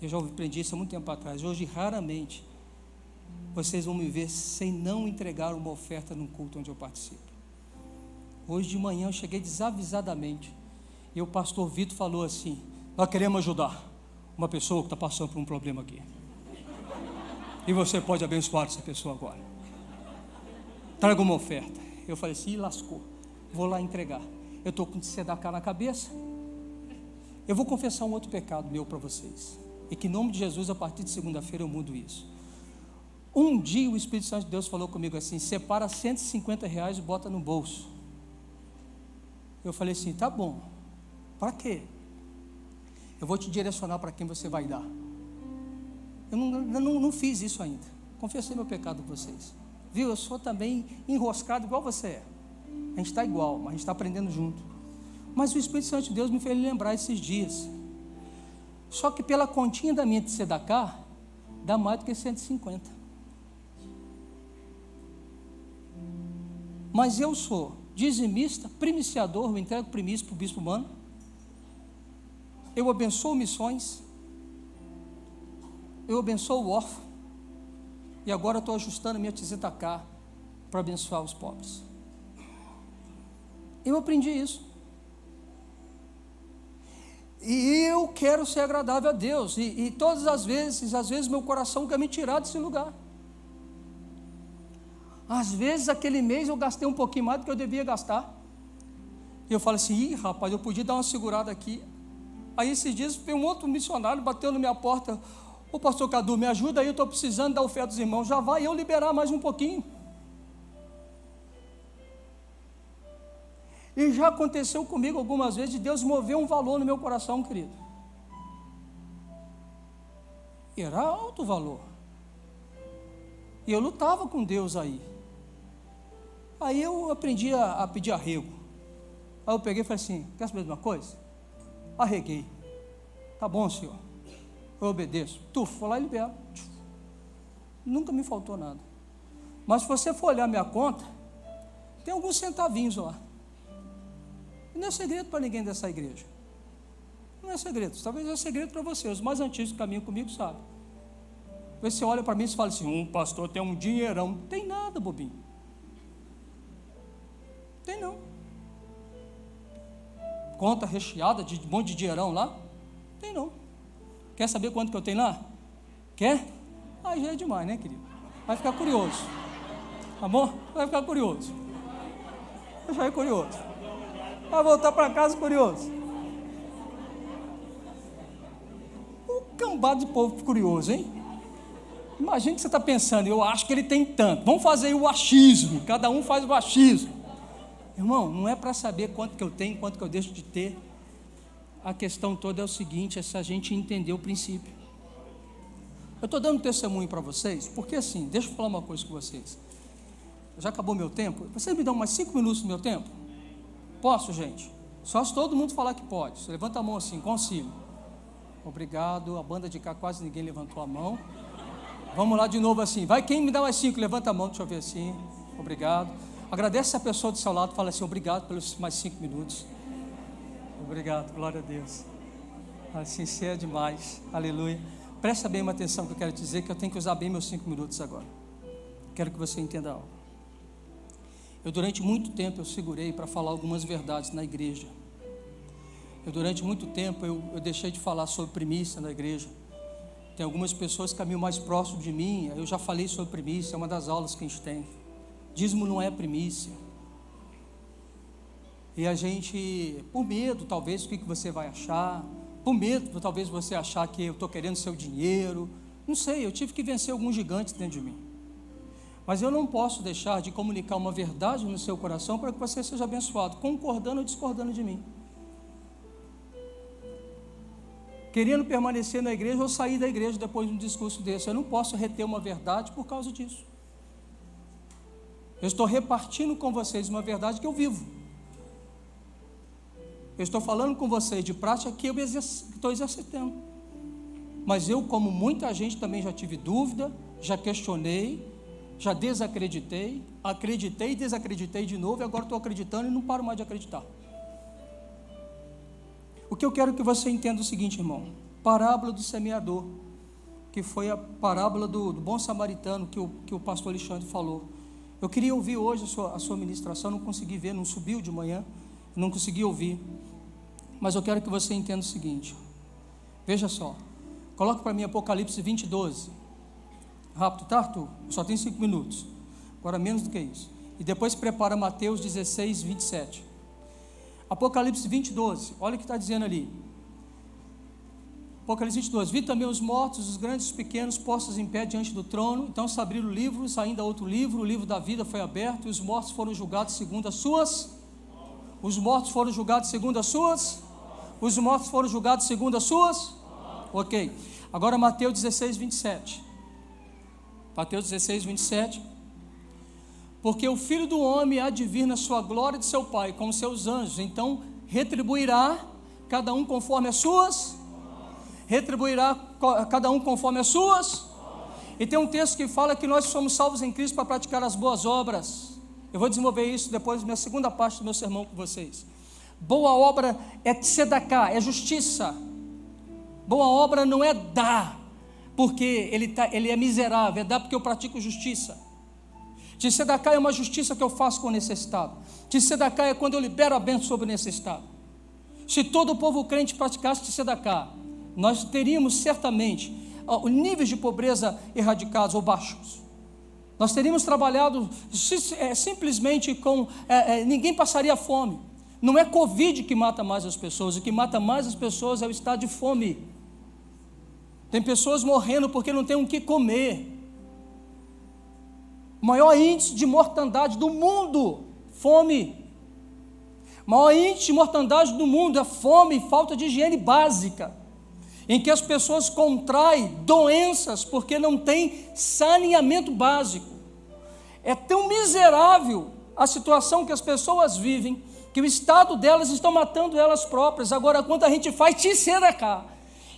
eu já aprendi isso há muito tempo atrás, hoje raramente vocês vão me ver sem não entregar uma oferta num culto onde eu participo. Hoje de manhã eu cheguei desavisadamente, e o pastor Vitor falou assim: nós queremos ajudar uma pessoa que está passando por um problema aqui, e você pode abençoar essa pessoa agora, traga uma oferta. Eu falei assim: lascou, vou lá entregar. Eu estou com sedacá na cabeça. Eu vou confessar um outro pecado meu para vocês, e que em nome de Jesus, a partir de segunda-feira eu mudo isso. Um dia o Espírito Santo de Deus falou comigo assim: separa R$150 e bota no bolso. Eu falei assim: tá bom, para quê? Eu vou te direcionar para quem você vai dar. Eu não fiz isso ainda, confessei meu pecado para vocês, viu? Eu sou também enroscado igual você é. A gente está igual, mas a gente está aprendendo junto. Mas o Espírito Santo de Deus me fez lembrar esses dias. Só que pela continha da minha de sedacá, dá mais do que 150. Mas eu sou dizimista, primiciador, eu entrego primícia para o bispo humano. eu abençoo missões, eu abençoo o órfão, e agora estou ajustando a minha tzedakah para abençoar os pobres. Eu aprendi isso. E eu quero ser agradável a Deus. E todas as vezes meu coração quer me tirar desse lugar. Às vezes aquele mês eu gastei um pouquinho mais do que eu devia gastar. E eu falo assim, rapaz, eu podia dar uma segurada aqui. Aí esses dias veio um outro missionário, bateu na minha porta. Ô pastor Cadu, me ajuda aí, eu estou precisando da oferta dos irmãos. Já vai eu liberar mais um pouquinho. E já aconteceu comigo algumas vezes de Deus mover um valor no meu coração, querido. E era alto o valor. E eu lutava com Deus aí. Aí eu aprendi a pedir arrego. Aí eu peguei e falei assim, quer saber de uma coisa? Arreguei. Tá bom, Senhor. Eu obedeço. Vou lá e libero. Nunca me faltou nada. Mas se você for olhar minha conta, tem alguns centavinhos lá. E não é segredo para ninguém dessa igreja. Não é segredo. Talvez é segredo para você. Os mais antigos que caminham comigo sabem. Você olha para mim e fala assim, pastor tem um dinheirão. Não tem nada, bobinho. Tem não. Conta recheada de um monte de dinheirão lá? Tem não. Quer saber quanto que eu tenho lá? Quer? Aí já é demais, né, querido? Vai ficar curioso. Tá bom? Vai ficar curioso. Já é curioso. Vai voltar para casa curioso. Um cambado de povo curioso, hein? Imagina que você está pensando, eu acho que ele tem tanto. Vamos fazer o achismo. Cada um faz o achismo. Irmão, não é para saber quanto que eu tenho, quanto que eu deixo de ter. A questão toda é o seguinte, é se a gente entender o princípio. Eu estou dando testemunho para vocês, porque assim, deixa eu falar uma coisa com vocês. Já acabou meu tempo? Vocês me dão mais 5 minutos do meu tempo? Posso, gente? Só se todo mundo falar que pode. Você levanta a mão assim, consigo. Obrigado, a banda de cá quase ninguém levantou a mão. Vamos lá de novo assim, vai quem me dá mais 5, levanta a mão, deixa eu ver assim. Obrigado. Agradece a pessoa do seu lado, fala assim, obrigado pelos mais 5 minutos. Obrigado, glória a Deus. Assim, você é demais, aleluia. Presta bem uma atenção que eu quero dizer, que eu tenho que usar bem meus 5 minutos agora. Quero que você entenda algo. Eu durante muito tempo eu segurei para falar algumas verdades na igreja. Durante muito tempo eu deixei de falar sobre primícia na igreja. Tem algumas pessoas que caminham mais próximo de mim, eu já falei sobre primícia, é uma das aulas que a gente tem. Dízimo não é primícia. E a gente, por medo talvez, o que você vai achar, por medo talvez você achar que eu estou querendo seu dinheiro, não sei, eu tive que vencer alguns gigantes dentro de mim. Mas eu não posso deixar de comunicar uma verdade no seu coração para que você seja abençoado, concordando ou discordando de mim. Querendo permanecer na igreja ou sair da igreja depois de um discurso desse, eu não posso reter uma verdade por causa disso. Eu estou repartindo com vocês uma verdade que eu vivo. Eu estou falando com vocês de prática que eu estou exercitando. Mas eu, como muita gente, também já tive dúvida, já questionei, já desacreditei, acreditei e desacreditei de novo, e agora estou acreditando e não paro mais de acreditar. O que eu quero que você entenda é o seguinte, irmão. Parábola do semeador, que foi a parábola do bom samaritano que o pastor Alexandre falou. Eu queria ouvir hoje a sua ministração, não consegui ver, não subiu de manhã, não consegui ouvir. Mas eu quero que você entenda o seguinte. Veja só, coloca para mim Apocalipse 20, 12. Rápido, tá, Arthur? Só tem 5 minutos. Agora menos do que isso. E depois prepara Mateus 16, 27. Apocalipse 20, 12. Olha o que está dizendo ali. Apocalipse 20, 12. Vi também os mortos, os grandes e os pequenos, postos em pé diante do trono. Então se abriram livros, ainda outro livro, o livro da vida foi aberto, e os mortos foram julgados segundo as suas. Os mortos foram julgados segundo as suas. Os mortos foram julgados segundo as suas. Ok. Agora Mateus 16, 27. Mateus 16, 27. Porque o Filho do Homem há de vir na sua glória de seu Pai, com os seus anjos, então retribuirá cada um conforme as suas. Retribuirá cada um conforme as suas. E tem um texto que fala que nós somos salvos em Cristo para praticar as boas obras. Eu vou desenvolver isso depois na minha segunda parte do meu sermão com vocês. Boa obra é tzedakah, é justiça. Boa obra não é dar porque ele é miserável, é dar porque eu pratico justiça. Tzedakah é uma justiça que eu faço com o necessitado. Tzedakah é quando eu libero a bênção sobre o necessitado. Se todo o povo crente praticasse tzedakah, nós teríamos certamente níveis de pobreza erradicados ou baixos. Nós teríamos trabalhado simplesmente com... ninguém passaria fome. Não é Covid que mata mais as pessoas, o que mata mais as pessoas é o estado de fome. Tem pessoas morrendo porque não tem o que comer. O maior índice de mortandade do mundo, fome. O maior índice de mortandade do mundo é fome e falta de higiene básica, em que as pessoas contraem doenças porque não tem saneamento básico. É tão miserável a situação que as pessoas vivem, que o estado delas estão matando elas próprias. Agora, quando a gente faz tzedakah,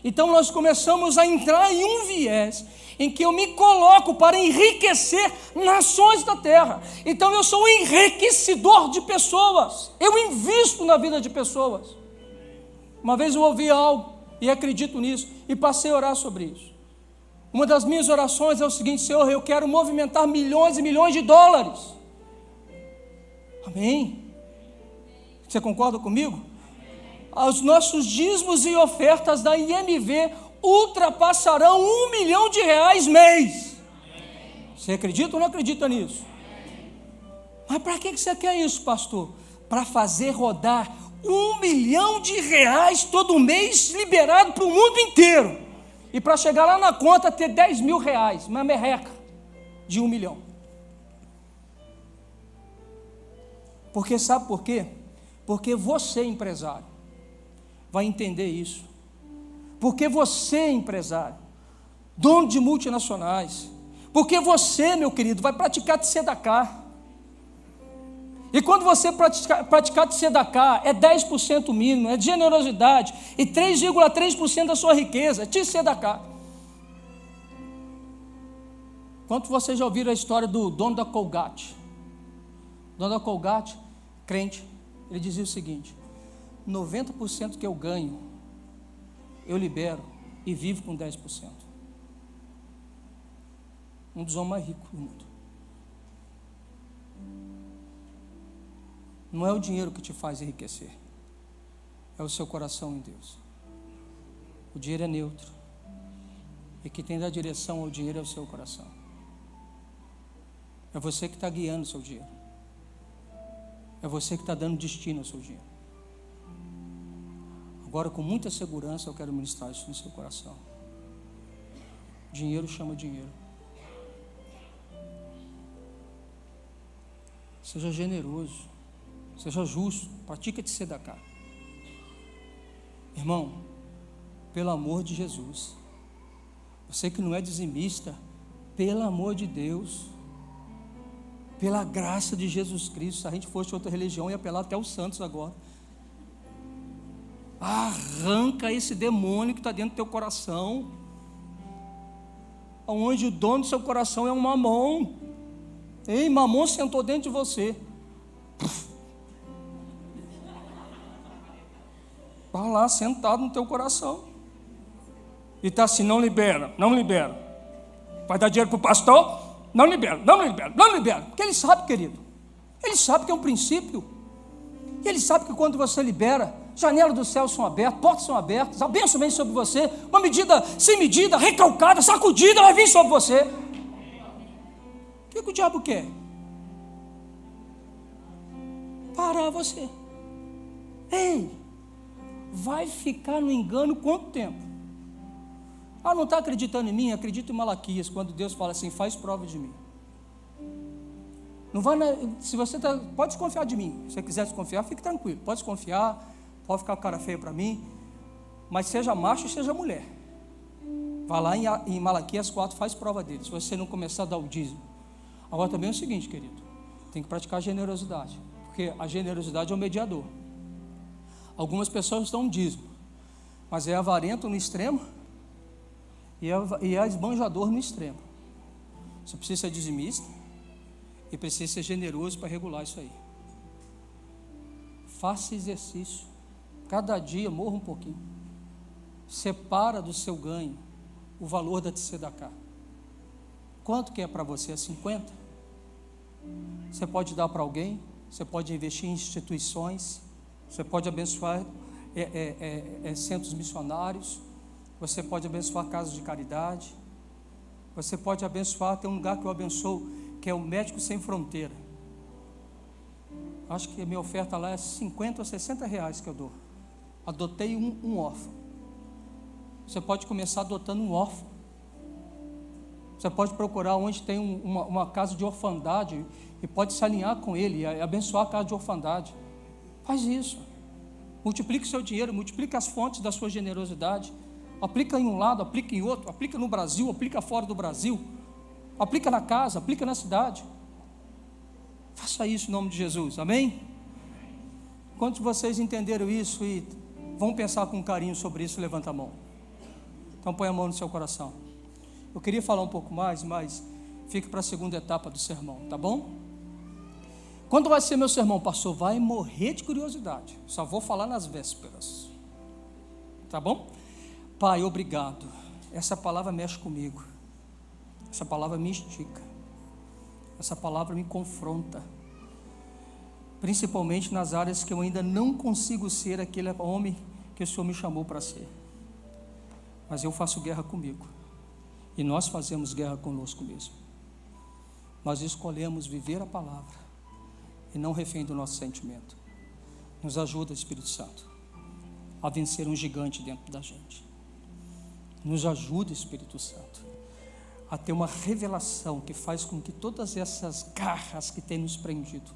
então nós começamos a entrar em um viés em que eu me coloco para enriquecer nações da terra. Então eu sou um enriquecedor de pessoas, eu invisto na vida de pessoas. Uma vez eu ouvi algo, e acredito nisso, e passei a orar sobre isso. Uma das minhas orações é o seguinte: Senhor, eu quero movimentar milhões e milhões de dólares. Amém? Você concorda comigo? Os nossos dízimos e ofertas da IMV ultrapassarão R$1 milhão mês. Você acredita ou não acredita nisso? Mas para que você quer isso, pastor? Para fazer rodar R$1 milhão todo mês liberado para o mundo inteiro. E para chegar lá na conta ter R$10 mil, uma merreca de R$1 milhão. Porque sabe por quê? Porque você, empresário, vai entender isso. Porque você, empresário, dono de multinacionais, porque você, meu querido, vai praticar tzedakah. E quando você praticar tzedakah, é 10% mínimo, é de generosidade, e 3,3% da sua riqueza, é tzedakah. Quantos vocês já ouviram a história do dono da Colgate? O dono da Colgate, crente, ele dizia o seguinte: 90% que eu ganho, eu libero e vivo com 10%. Um dos homens mais ricos do mundo. Não é o dinheiro que te faz enriquecer, é o seu coração em Deus. O dinheiro é neutro, e quem tem da direção ao dinheiro é o seu coração. É você que está guiando o seu dinheiro, é você que está dando destino ao seu dinheiro. Agora, com muita segurança, eu quero ministrar isso no seu coração. Dinheiro chama dinheiro. Seja generoso, seja justo, pratique tzedakah. Irmão, pelo amor de Jesus, você que não é dizimista, pelo amor de Deus, pela graça de Jesus Cristo, se a gente fosse outra religião, ia apelar até os santos agora. Arranca esse demônio que está dentro do teu coração, onde o dono do seu coração é um mamão. Ei, mamão sentou dentro de você. Está lá sentado no teu coração. E está assim: não libera, não libera. Vai dar dinheiro para o pastor? Não libera, não libera, não libera. Porque ele sabe, querido. Ele sabe que é um princípio. E ele sabe que quando você libera, janelas do céu são abertas, portas são abertas, a bênção vem sobre você, uma medida sem medida, recalcada, sacudida, vai vir sobre você. O que o diabo quer? Parar você. Ei, vai ficar no engano quanto tempo? Não está acreditando em mim? Acredita em Malaquias, quando Deus fala assim: faz prova de mim. Não vai se você pode desconfiar de mim. Se você quiser desconfiar, fique tranquilo, pode desconfiar, pode ficar com cara feia para mim, mas seja macho e seja mulher. Vai lá em Malaquias 4, faz prova dele, se você não começar a dar o dízimo. Agora também é o seguinte, querido, tem que praticar a generosidade, porque a generosidade é o mediador. Algumas pessoas dão um dízimo, mas é avarento no extremo e é esbanjador no extremo. Você precisa ser dizimista e precisa ser generoso para regular isso aí. Faça exercício, cada dia morra um pouquinho. separa do seu ganho o valor da tzedakah. Quanto que é para você? É 50? Você pode dar para alguém, você pode investir em instituições, você pode abençoar centros missionários, você pode abençoar casas de caridade, você pode abençoar, tem um lugar que eu abençoo, que é o Médicos Sem Fronteira. Acho que a minha oferta lá é 50 ou 60 reais que eu dou. Adotei um órfão. Você pode começar adotando um órfão. Você pode procurar onde tem uma casa de orfandade e pode se alinhar com ele e abençoar a casa de orfandade. Faz isso. Multiplique o seu dinheiro, multiplique as fontes da sua generosidade. Aplica em um lado, aplica em outro, aplica no Brasil, aplica fora do Brasil, aplica na casa, aplica na cidade. Faça isso em nome de Jesus, amém? Quantos de vocês entenderam isso e vão pensar com carinho sobre isso, levanta a mão. Então põe a mão no seu coração. Eu queria falar um pouco mais, mas fique para a segunda etapa do sermão, tá bom? Quando vai ser meu sermão, pastor? Vai morrer de curiosidade, só vou falar nas vésperas, tá bom? Pai, obrigado, essa palavra mexe comigo, essa palavra me estica, essa palavra me confronta, principalmente nas áreas que eu ainda não consigo ser aquele homem que o Senhor me chamou para ser, mas eu faço guerra comigo, e nós fazemos guerra conosco mesmo. Nós escolhemos viver a palavra, e não refém do nosso sentimento. Nos ajuda, Espírito Santo, a vencer um gigante dentro da gente. Nos ajuda, Espírito Santo, a ter uma revelação que faz com que todas essas garras que têm nos prendido